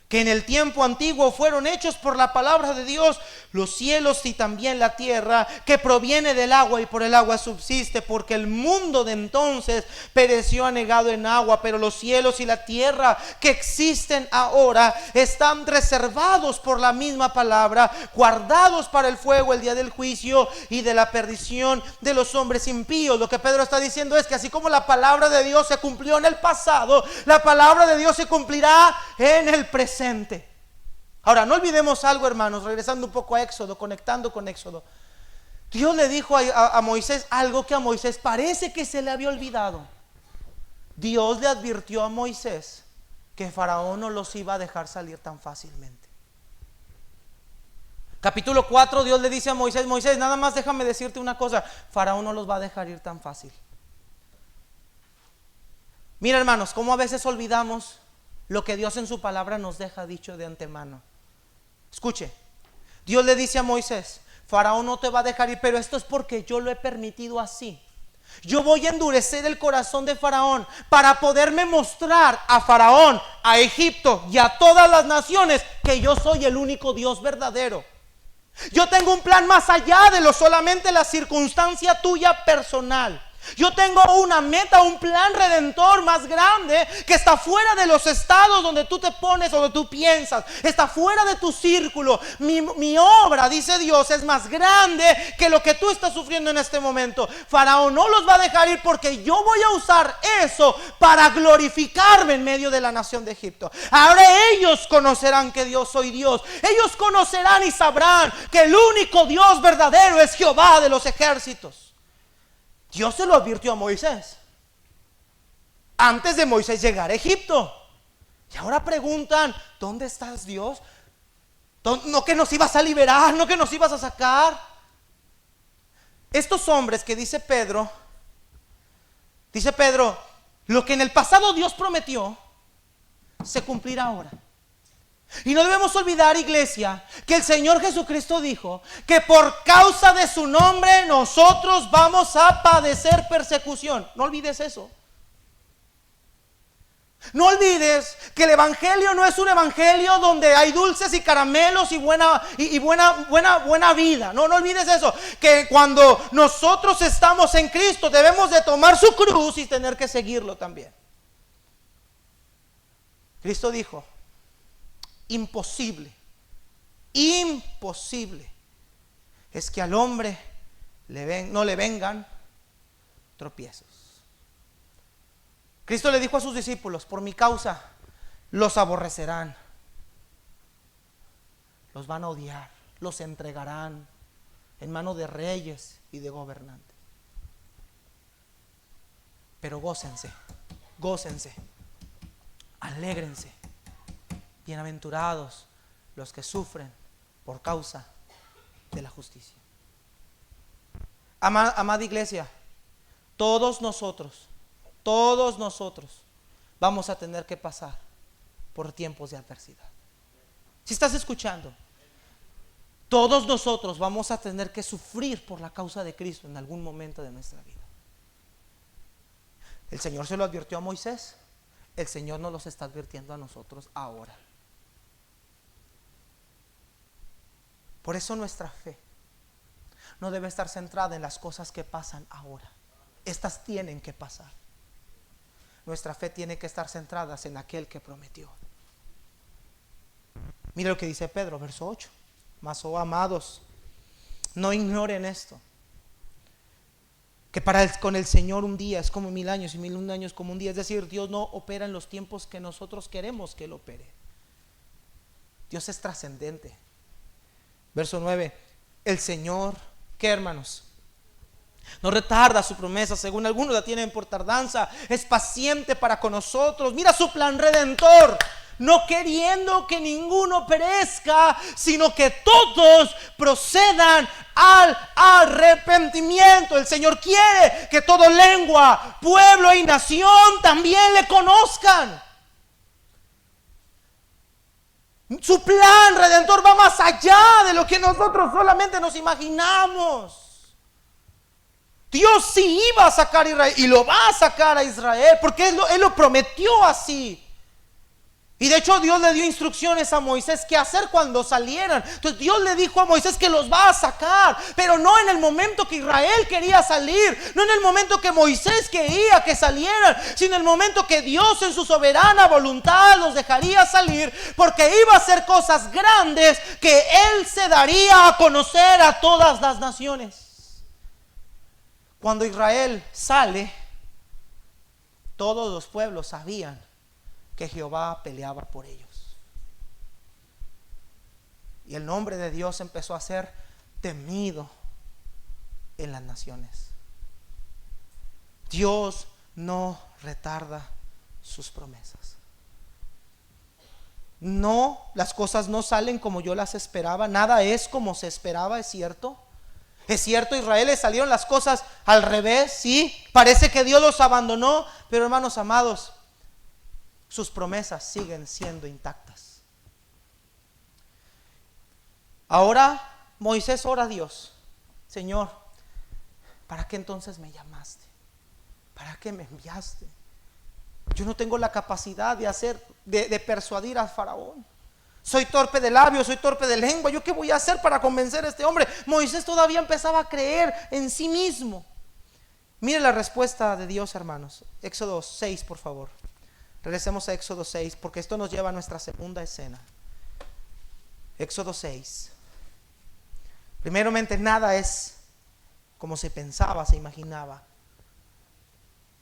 que en el tiempo antiguo fueron hechos por la palabra de Dios los cielos y también la tierra, que proviene del agua y por el agua subsiste, porque el mundo de entonces pereció anegado en agua, pero los cielos y la tierra que existen ahora están reservados por la misma palabra, guardados para el fuego el día del juicio y de la perdición de los hombres impíos. Lo que Pedro está diciendo es que así como la palabra de Dios se cumplió en el pasado, la palabra de Dios se cumplirá en el presente. Ahora, no olvidemos algo, hermanos, regresando un poco a Éxodo, conectando con Éxodo. Dios le dijo a Moisés algo que a Moisés parece que se le había olvidado. Dios le advirtió a Moisés que Faraón no los iba a dejar salir tan fácilmente. Capítulo 4, Dios le dice a Moisés: Moisés, nada más déjame decirte una cosa, Faraón no los va a dejar ir tan fácil. Mira, hermanos, cómo a veces olvidamos lo que Dios en su palabra nos deja dicho de antemano. Escuche, Dios le dice a Moisés: Faraón no te va a dejar ir, pero esto es porque yo lo he permitido así. Yo voy a endurecer el corazón de Faraón para poderme mostrar a Faraón, a Egipto y a todas las naciones que yo soy el único Dios verdadero. Yo tengo un plan más allá de lo solamente la circunstancia tuya personal. Yo tengo una meta, un plan redentor más grande que está fuera de los estados donde tú te pones o donde tú piensas. Está fuera de tu círculo. Mi obra, dice Dios, es más grande que lo que tú estás sufriendo en este momento. Faraón no los va a dejar ir porque yo voy a usar eso para glorificarme en medio de la nación de Egipto. Ahora ellos conocerán que yo soy Dios. Ellos conocerán y sabrán que el único Dios verdadero es Jehová de los ejércitos. Dios se lo advirtió a Moisés antes de Moisés llegar a Egipto. Y ahora preguntan: ¿dónde estás, Dios? ¿No que nos ibas a liberar? ¿No que nos ibas a sacar? Estos hombres que dice Pedro, lo que en el pasado Dios prometió se cumplirá ahora. Y no debemos olvidar, iglesia, que el Señor Jesucristo dijo que por causa de su nombre nosotros vamos a padecer persecución. No olvides eso. No olvides que el evangelio no es un evangelio donde hay dulces y caramelos y buena vida. No olvides eso. Que cuando nosotros estamos en Cristo debemos de tomar su cruz y tener que seguirlo también. Cristo dijo: imposible es que al hombre no le vengan tropiezos. Cristo le dijo a sus discípulos: por mi causa los aborrecerán, los van a odiar, los entregarán en manos de reyes y de gobernantes. Pero gócense, alégrense. Bienaventurados los que sufren por causa de la justicia. Amada iglesia, todos nosotros vamos a tener que pasar por tiempos de adversidad. Si estás escuchando, todos nosotros vamos a tener que sufrir por la causa de Cristo en algún momento de nuestra vida. El Señor se lo advirtió a Moisés, el Señor nos los está advirtiendo a nosotros ahora. Por eso nuestra fe no debe estar centrada en las cosas que pasan ahora. Estas tienen que pasar. Nuestra fe tiene que estar centrada en aquel que prometió. Mira lo que dice Pedro, verso 8. Mas, oh amados, no ignoren esto, que con el Señor un día es como 1000 años y 1001 años como un día. Es decir, Dios no opera en los tiempos que nosotros queremos que Él opere. Dios es trascendente. Verso 9, el Señor, ¿qué, hermanos? No retarda su promesa, según algunos la tienen por tardanza, es paciente para con nosotros. Mira su plan redentor, no queriendo que ninguno perezca, sino que todos procedan al arrepentimiento. El Señor quiere que toda lengua, pueblo y nación también le conozcan. Su plan redentor va más allá de lo que nosotros solamente nos imaginamos. Dios sí iba a sacar a Israel y lo va a sacar a Israel porque Él lo prometió así. Y de hecho Dios le dio instrucciones a Moisés qué hacer cuando salieran. Entonces Dios le dijo a Moisés que los va a sacar, pero no en el momento que Israel quería salir, no en el momento que Moisés quería que salieran, sino en el momento que Dios en su soberana voluntad los dejaría salir, porque iba a hacer cosas grandes que Él se daría a conocer a todas las naciones. Cuando Israel sale, todos los pueblos sabían que Jehová peleaba por ellos. Y el nombre de Dios empezó a ser temido en las naciones. Dios no retarda sus promesas. No, las cosas no salen como yo las esperaba. Nada es como se esperaba, es cierto. Es cierto, Israel le salieron las cosas al revés, sí. Parece que Dios los abandonó, pero hermanos amados, sus promesas siguen siendo intactas. Ahora Moisés ora a Dios: Señor, ¿para qué entonces me llamaste? ¿Para qué me enviaste? Yo no tengo la capacidad de persuadir a Faraón. Soy torpe de labios, soy torpe de lengua. ¿Yo qué voy a hacer para convencer a este hombre? Moisés todavía empezaba a creer en sí mismo. Mire la respuesta de Dios, hermanos. Éxodo 6, por favor. Regresemos a Éxodo 6, porque esto nos lleva a nuestra segunda escena. Éxodo 6. Primeramente, nada es como se pensaba, se imaginaba.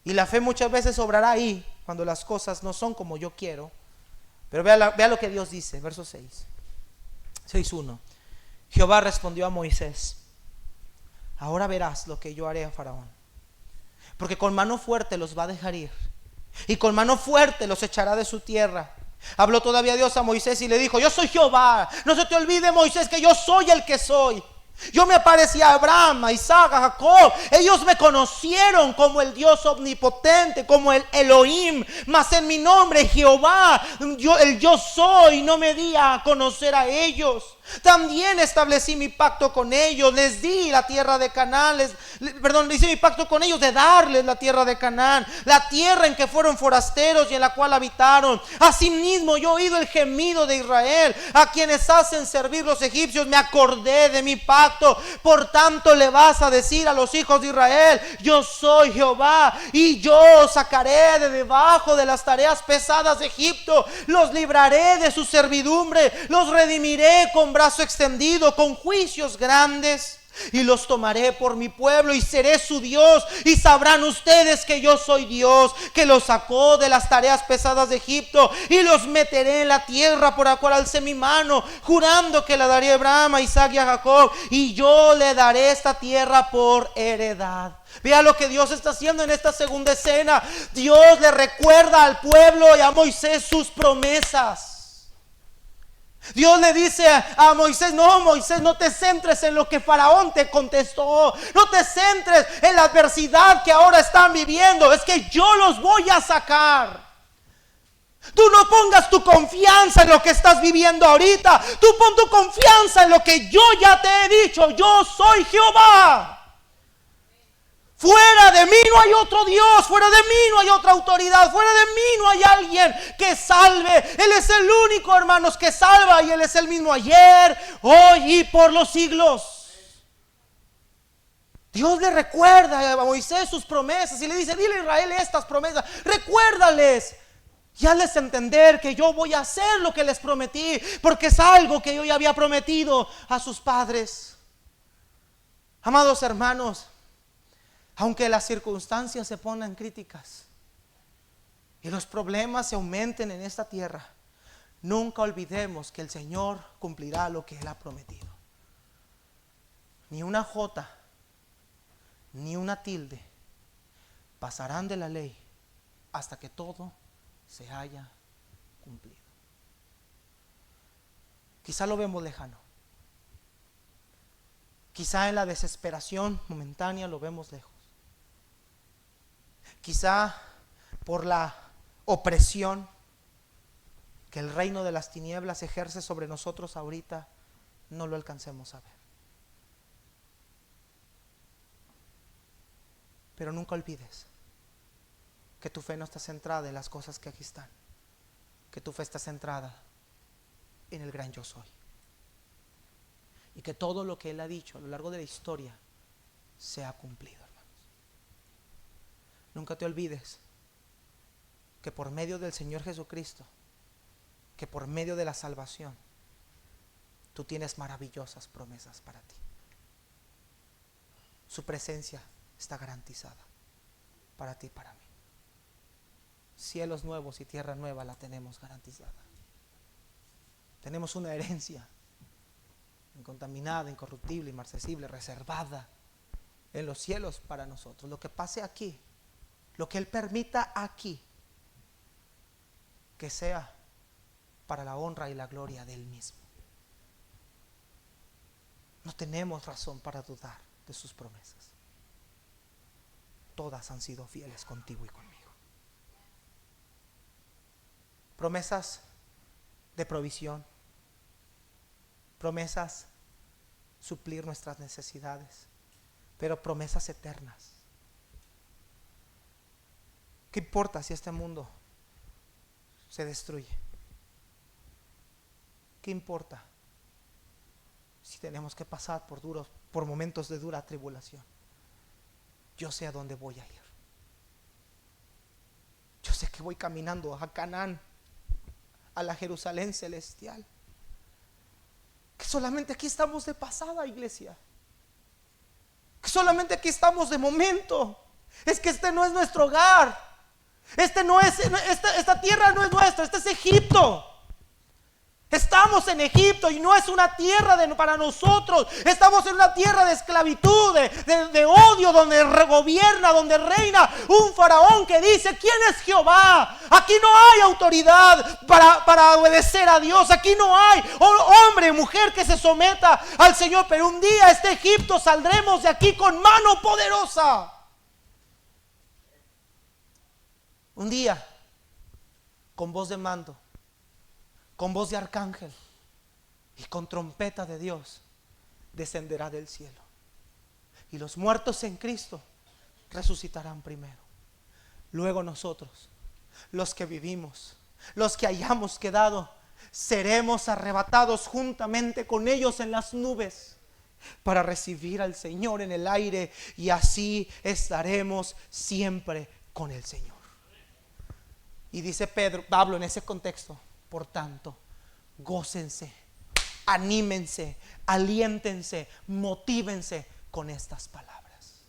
Y la fe muchas veces obrará ahí, cuando las cosas no son como yo quiero. Pero vea lo que Dios dice, verso 6. 6:1. Jehová respondió a Moisés: ahora verás lo que yo haré a Faraón, porque con mano fuerte los va a dejar ir, y con mano fuerte los echará de su tierra. Habló todavía Dios a Moisés y le dijo: yo soy Jehová. No se te olvide, Moisés, que yo soy el que soy. Yo me aparecí a Abraham, a Isaac, a Jacob. Ellos me conocieron como el Dios omnipotente, como el Elohim. Mas en mi nombre, Jehová, yo soy, no me di a conocer a ellos. También establecí mi pacto con ellos, les di la tierra de Canaán, hice mi pacto con ellos de darles la tierra de Canaán, la tierra en que fueron forasteros y en la cual habitaron. Asimismo yo he oído el gemido de Israel, a quienes hacen servir los egipcios. Me acordé de mi pacto. Por tanto le vas a decir a los hijos de Israel: yo soy Jehová, y yo os sacaré de debajo de las tareas pesadas de Egipto, los libraré de su servidumbre, los redimiré con brazo extendido, con juicios grandes, y los tomaré por mi pueblo y seré su Dios, y sabrán ustedes que yo soy Dios, que los sacó de las tareas pesadas de Egipto, y los meteré en la tierra por la cual alcé mi mano, jurando que la daré a Abraham, a Isaac y a Jacob, y yo le daré esta tierra por heredad. Vea lo que Dios está haciendo en esta segunda escena. Dios le recuerda al pueblo y a Moisés sus promesas. Dios le dice a Moisés: no, Moisés, no te centres en lo que Faraón te contestó, no te centres en la adversidad que ahora están viviendo, es que yo los voy a sacar. Tú no pongas tu confianza en lo que estás viviendo ahorita, tú pon tu confianza en lo que yo ya te he dicho: yo soy Jehová. Fuera de mí no hay otro Dios, fuera de mí no hay otra autoridad, fuera de mí no hay alguien que salve. Él es el único, hermanos, que salva, y Él es el mismo ayer, hoy y por los siglos. Dios le recuerda a Moisés sus promesas y le dice: dile a Israel estas promesas, recuérdales y hazles entender que yo voy a hacer lo que les prometí, porque es algo que yo ya había prometido a sus padres. Amados hermanos, aunque las circunstancias se pongan críticas y los problemas se aumenten en esta tierra, nunca olvidemos que el Señor cumplirá lo que Él ha prometido. Ni una jota, ni una tilde pasarán de la ley hasta que todo se haya cumplido. Quizá lo vemos lejano. Quizá en la desesperación momentánea lo vemos lejos. Quizá por la opresión que el reino de las tinieblas ejerce sobre nosotros ahorita, no lo alcancemos a ver. Pero nunca olvides que tu fe no está centrada en las cosas que aquí están, que tu fe está centrada en el gran yo soy, y que todo lo que Él ha dicho a lo largo de la historia se ha cumplido, hermanos. Nunca te olvides que por medio del Señor Jesucristo, que por medio de la salvación, tú tienes maravillosas promesas para ti. Su presencia está garantizada para ti y para mí. Cielos nuevos y tierra nueva la tenemos garantizada. Tenemos una herencia incontaminada, incorruptible, inmarcesible, reservada en los cielos para nosotros. Lo que pase aquí, lo que Él permita aquí, que sea para la honra y la gloria de Él mismo. No tenemos razón para dudar de sus promesas. Todas han sido fieles contigo y conmigo. Promesas de provisión, promesas suplir nuestras necesidades, pero promesas eternas. ¿Qué importa si este mundo se destruye? ¿Qué importa si tenemos que pasar por momentos de dura tribulación? Yo sé a dónde voy a ir. Yo sé que voy caminando a Canaán, a la Jerusalén celestial. Que solamente aquí estamos de pasada, iglesia. Que solamente aquí estamos de momento. Es que este no es nuestro hogar. Esta tierra no es nuestra, este es Egipto. Estamos en Egipto y no es una tierra para nosotros. Estamos en una tierra de esclavitud, de odio, donde gobierna, donde reina un faraón que dice: ¿quién es Jehová? Aquí no hay autoridad para obedecer a Dios. Aquí no hay hombre, mujer que se someta al Señor. Pero un día este Egipto saldremos de aquí con mano poderosa. Un día, con voz de mando, con voz de arcángel y con trompeta de Dios, descenderá del cielo. Y los muertos en Cristo resucitarán primero. Luego nosotros, los que vivimos, los que hayamos quedado, seremos arrebatados juntamente con ellos en las nubes para recibir al Señor en el aire, y así estaremos siempre con el Señor. Y dice Pablo en ese contexto: por tanto, gócense, anímense, aliéntense, motívense con estas palabras.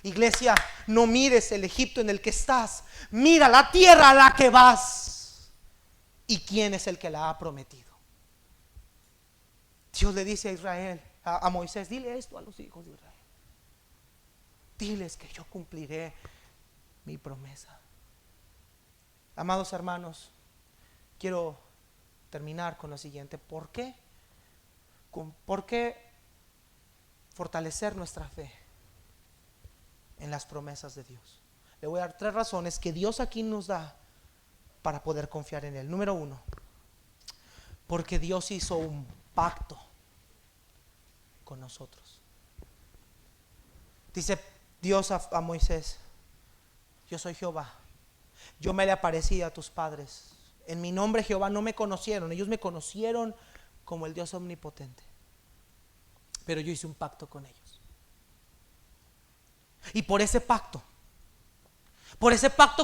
Iglesia, no mires el Egipto en el que estás, mira la tierra a la que vas. ¿Y quién es el que la ha prometido? Dios le dice a Israel, a Moisés: dile esto a los hijos de Israel. Diles que yo cumpliré mi promesa. Amados hermanos, quiero terminar con lo siguiente. ¿Por qué? ¿Por qué fortalecer nuestra fe en las promesas de Dios? Le voy a dar 3 razones que Dios aquí nos da para poder confiar en Él. Número 1, porque Dios hizo un pacto con nosotros. Dice Dios a Moisés: yo soy Jehová, yo me le aparecí a tus padres. En mi nombre Jehová no me conocieron, ellos me conocieron como el Dios omnipotente, pero yo hice un pacto con ellos. Y por ese pacto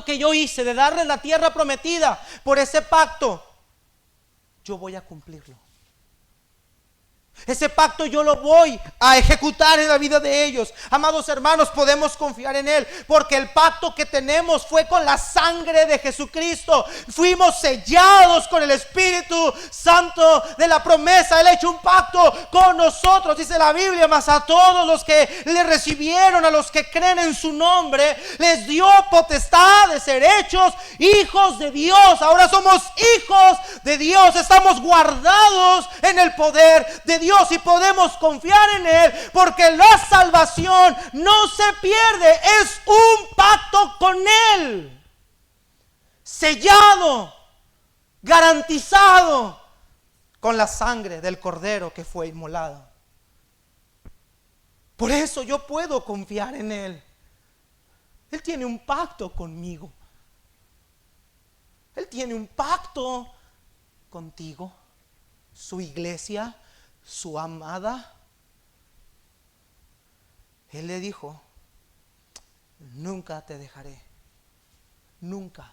que yo hice de darles la tierra prometida, por ese pacto yo voy a cumplirlo. Ese pacto yo lo voy a ejecutar en la vida de ellos. Amados hermanos, podemos confiar en Él, porque el pacto que tenemos fue con la sangre de Jesucristo. Fuimos sellados con el Espíritu Santo de la promesa. Él ha hecho un pacto con nosotros, dice la Biblia: mas a todos los que le recibieron, a los que creen en su nombre, les dio potestad de ser hechos hijos de Dios. Ahora somos hijos de Dios, estamos guardados en el poder de Dios y podemos confiar en Él, porque la salvación no se pierde, es un pacto con Él, sellado, garantizado con la sangre del Cordero que fue inmolado. Por eso yo puedo confiar en Él. Él tiene un pacto conmigo. Él tiene un pacto contigo, su iglesia, su amada. Él le dijo: nunca te dejaré, nunca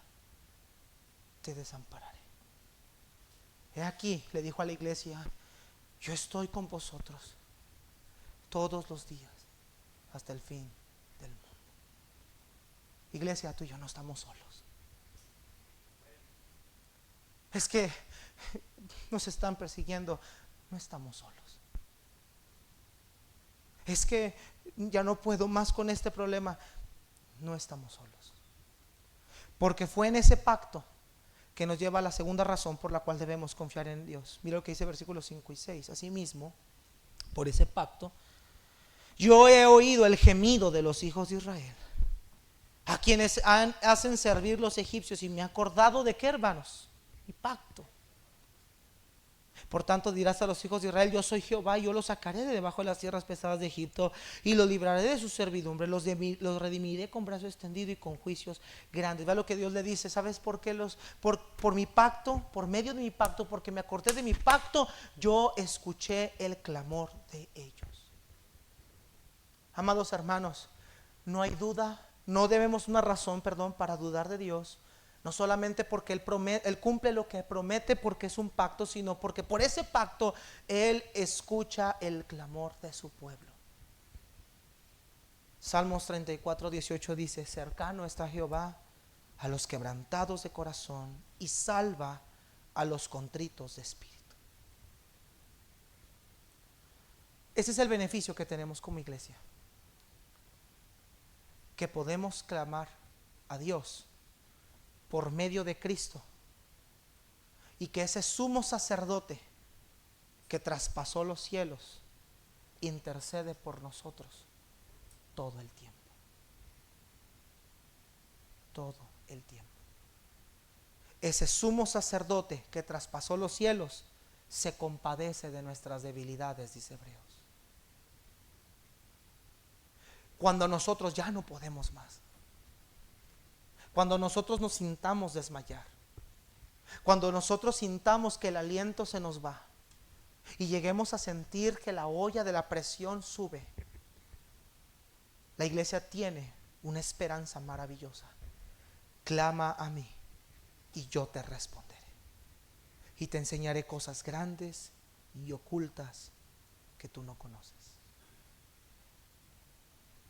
te desampararé. He aquí, le dijo a la iglesia: yo estoy con vosotros todos los días hasta el fin del mundo. Iglesia, tú y yo no estamos solos. Es que nos están persiguiendo, no estamos solos. Es que ya no puedo más con este problema, no estamos solos. Porque fue en ese pacto que nos lleva a la segunda razón por la cual debemos confiar en Dios. Mira lo que dice versículos 5 y 6. Asimismo, por ese pacto, yo he oído el gemido de los hijos de Israel, a quienes hacen servir los egipcios, y me he acordado de qué, hermanos, mi pacto. Por tanto dirás a los hijos de Israel: yo soy Jehová, yo los sacaré de debajo de las tierras pesadas de Egipto y los libraré de su servidumbre, los redimiré con brazo extendido y con juicios grandes. Vea lo que Dios le dice: ¿sabes por qué? Por mi pacto, por medio de mi pacto, porque me acordé de mi pacto, yo escuché el clamor de ellos. Amados hermanos, no hay duda, no debemos una razón, para dudar de Dios. No solamente porque Él cumple lo que promete porque es un pacto, sino porque por ese pacto Él escucha el clamor de su pueblo. Salmos 34:18 dice: cercano está Jehová a los quebrantados de corazón y salva a los contritos de espíritu. Ese es el beneficio que tenemos como iglesia, que podemos clamar a Dios por medio de Cristo, y que ese sumo sacerdote que traspasó los cielos intercede por nosotros todo el tiempo. Todo el tiempo. Ese sumo sacerdote que traspasó los cielos se compadece de nuestras debilidades, dice Hebreos. Cuando nosotros ya no podemos más, cuando nosotros nos sintamos desmayar, cuando nosotros sintamos que el aliento se nos va y lleguemos a sentir que la olla de la presión sube, la iglesia tiene una esperanza maravillosa. Clama a mí y yo te responderé y te enseñaré cosas grandes y ocultas que tú no conoces.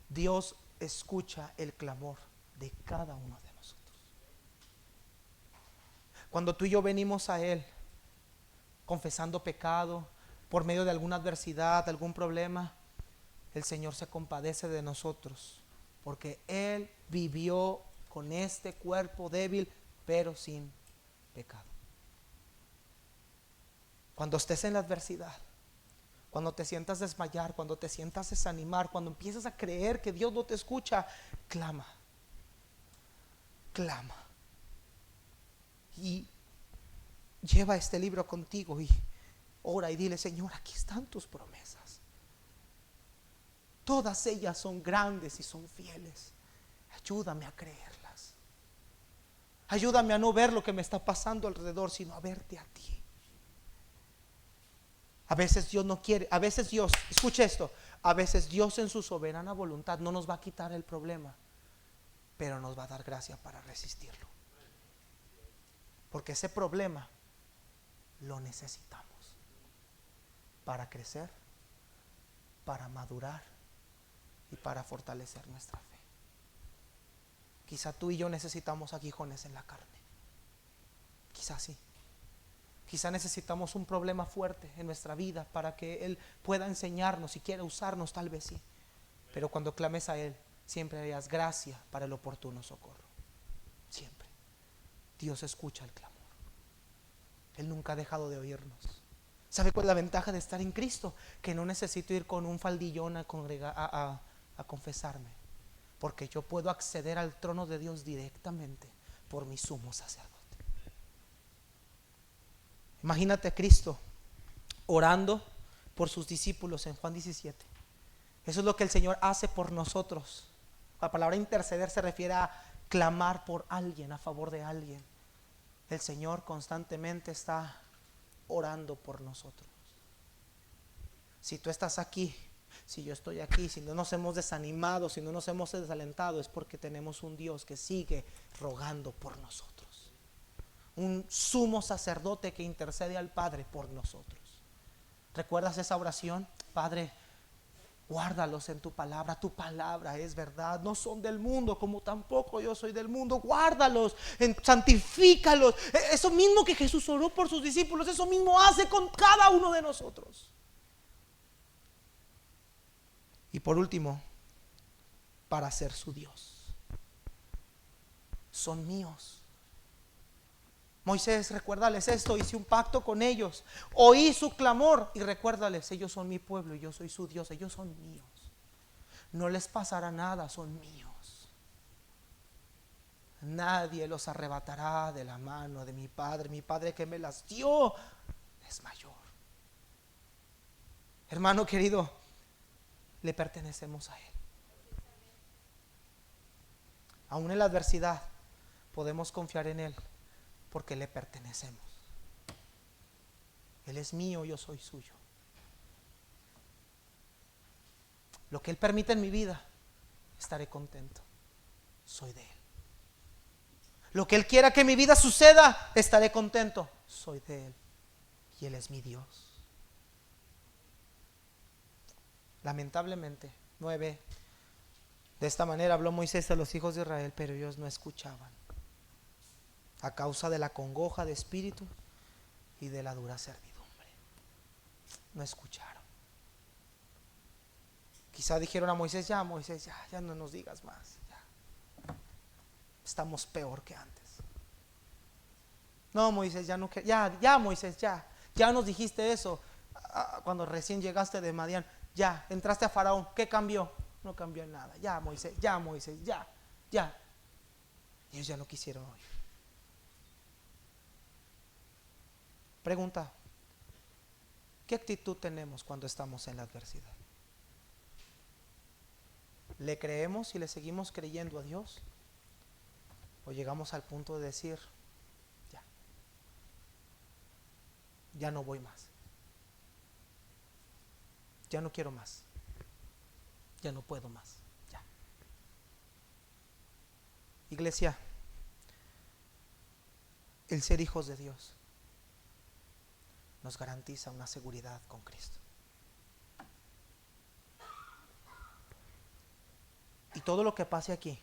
Dios escucha el clamor de cada uno de nosotros. Cuando tú y yo venimos a Él confesando pecado por medio de alguna adversidad, algún problema, el Señor se compadece de nosotros, porque Él vivió con este cuerpo débil, pero sin pecado. Cuando estés en la adversidad, cuando te sientas desmayar, cuando te sientas desanimar, cuando empiezas a creer que Dios no te escucha, clama. Clama. Y lleva este libro contigo y ora y dile: Señor, aquí están tus promesas. Todas ellas son grandes y son fieles. Ayúdame a creerlas. Ayúdame a no ver lo que me está pasando alrededor, sino a verte a ti. A veces Dios no quiere, a veces Dios, escuche esto, a veces Dios en su soberana voluntad no nos va a quitar el problema, pero nos va a dar gracia para resistirlo. Porque ese problema lo necesitamos para crecer, para madurar y para fortalecer nuestra fe. Quizá tú y yo necesitamos aguijones en la carne. Quizá sí. Quizá necesitamos un problema fuerte en nuestra vida para que Él pueda enseñarnos y quiera usarnos, tal vez sí. Pero cuando clames a Él, siempre hayas gracia para el oportuno socorro. Siempre. Dios escucha el clamor. Él nunca ha dejado de oírnos. ¿Sabe cuál es la ventaja de estar en Cristo? Que no necesito ir con un faldillón a confesarme, porque yo puedo acceder al trono de Dios directamente por mi sumo sacerdote. Imagínate a Cristo orando por sus discípulos en Juan 17. Eso es lo que el Señor hace por nosotros La palabra interceder se refiere a clamar por alguien, a favor de alguien. El Señor constantemente está orando por nosotros. Si tú estás aquí, si yo estoy aquí, si no nos hemos desanimado, si no nos hemos desalentado, es porque tenemos un Dios que sigue rogando por nosotros. Un sumo sacerdote que intercede al Padre por nosotros. ¿Recuerdas esa oración? Padre, guárdalos en tu palabra es verdad, no son del mundo como tampoco yo soy del mundo, guárdalos, santifícalos. Eso mismo que Jesús oró por sus discípulos, eso mismo hace con cada uno de nosotros. Y por último, para ser su Dios. Son míos. Moisés, recuérdales esto, hice un pacto con ellos, oí su clamor y recuérdales, ellos son mi pueblo y yo soy su Dios, ellos son míos. No les pasará nada, son míos. Nadie los arrebatará de la mano de mi Padre que me las dio es mayor. Hermano querido, le pertenecemos a Él. Aún en la adversidad podemos confiar en Él porque le pertenecemos. Él es mío, yo soy suyo. Lo que Él permite en mi vida, estaré contento. Soy de Él. Lo que Él quiera que en mi vida suceda, estaré contento. Soy de Él. Y Él es mi Dios. Lamentablemente, 9. De esta manera habló Moisés a los hijos de Israel, pero ellos no escuchaban. A causa de la congoja de espíritu y de la dura servidumbre. No escucharon. Quizá dijeron a Moisés, ya no nos digas más. Ya. Estamos peor que antes. No, Moisés, ya no, ya Moisés, ya nos dijiste eso cuando recién llegaste de Madián. Ya, entraste a Faraón, ¿qué cambió? No cambió nada. Ya Moisés, ya. Ellos ya no quisieron oír. Pregunta, ¿qué actitud tenemos cuando estamos en la adversidad? ¿Le creemos y le seguimos creyendo a Dios? ¿O llegamos al punto de decir, ya no voy más? Ya no quiero más. Ya no puedo más. Ya. Iglesia, el ser hijos de Dios nos garantiza una seguridad con Cristo. Y todo lo que pase aquí,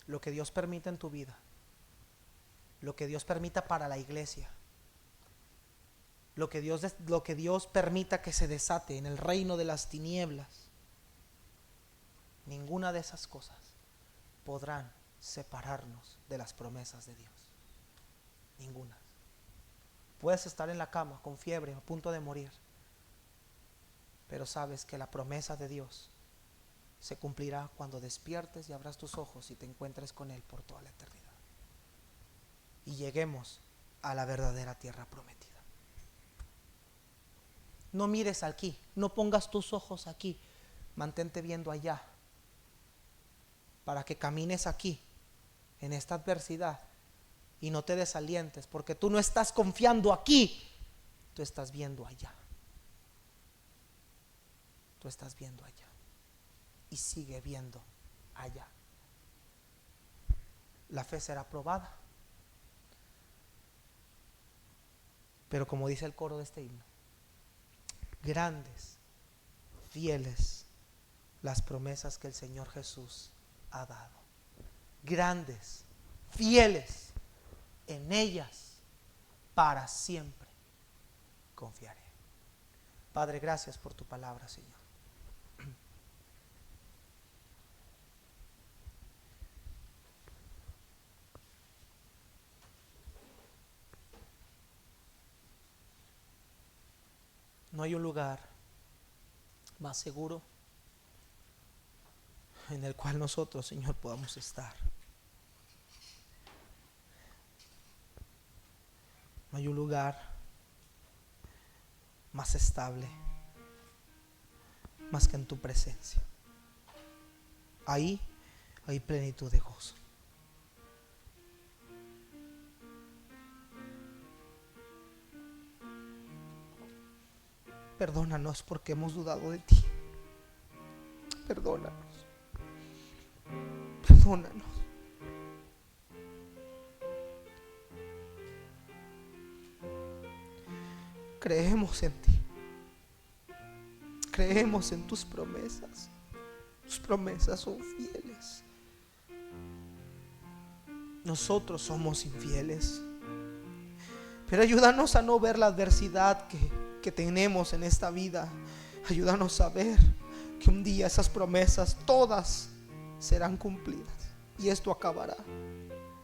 lo que Dios permita en tu vida, lo que Dios permita para la iglesia, lo que Dios permita que se desate en el reino de las tinieblas, ninguna de esas cosas podrán separarnos de las promesas de Dios. Ninguna. Puedes estar en la cama con fiebre, a punto de morir, pero sabes que la promesa de Dios se cumplirá cuando despiertes y abras tus ojos y te encuentres con Él por toda la eternidad. Y lleguemos a la verdadera tierra prometida. No mires aquí, no pongas tus ojos aquí, mantente viendo allá, para que camines aquí, en esta adversidad, y no te desalientes, porque tú no estás confiando aquí, tú estás viendo allá. Tú estás viendo allá. Y sigue viendo allá. La fe será probada. Pero como dice el coro de este himno, grandes, fieles las promesas que el Señor Jesús ha dado. Grandes, fieles, en ellas para siempre confiaré. Padre, gracias por tu palabra, Señor. No hay un lugar más seguro en el cual nosotros, Señor, podamos estar. No hay un lugar más estable más que en tu presencia. ahí hay plenitud de gozo. Perdónanos porque hemos dudado de ti. Perdónanos. Perdónanos. Creemos en ti. Creemos en tus promesas. Tus promesas son fieles. Nosotros somos infieles. Pero ayúdanos a no ver la adversidad que tenemos en esta vida. Ayúdanos a ver que un día esas promesas todas serán cumplidas. Y esto acabará.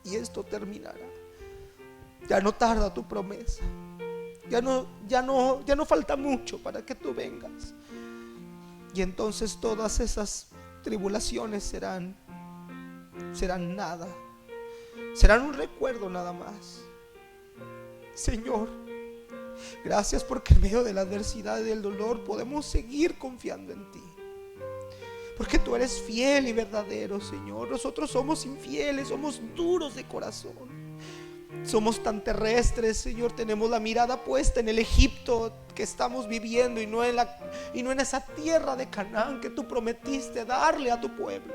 Y esto terminará. Ya no tarda tu promesa. Ya no falta mucho para que tú vengas. Y entonces todas esas tribulaciones serán nada. Serán un recuerdo nada más. Señor, gracias porque en medio de la adversidad y del dolor podemos seguir confiando en ti. Porque tú eres fiel y verdadero, Señor. Nosotros somos infieles, somos duros de corazón. Somos tan terrestres, Señor. Tenemos la mirada puesta en el Egipto que estamos viviendo y no en esa tierra de Canaán que tú prometiste darle a tu pueblo.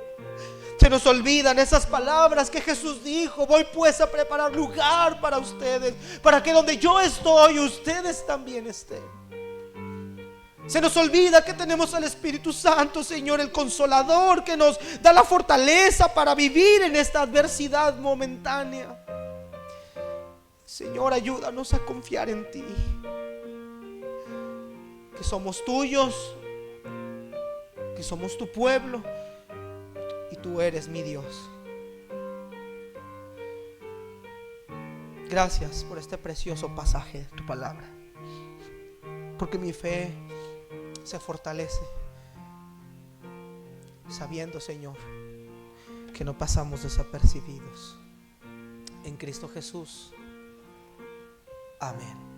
Se nos olvidan esas palabras que Jesús dijo: voy pues a preparar lugar para ustedes, para que donde yo estoy, ustedes también estén. Se nos olvida que tenemos al Espíritu Santo, Señor, el Consolador, que nos da la fortaleza para vivir en esta adversidad momentánea. Señor, ayúdanos a confiar en ti, que somos tuyos, que somos tu pueblo y tú eres mi Dios. Gracias por este precioso pasaje de tu palabra, porque mi fe se fortalece sabiendo, Señor, que no pasamos desapercibidos. En Cristo Jesús. Amén.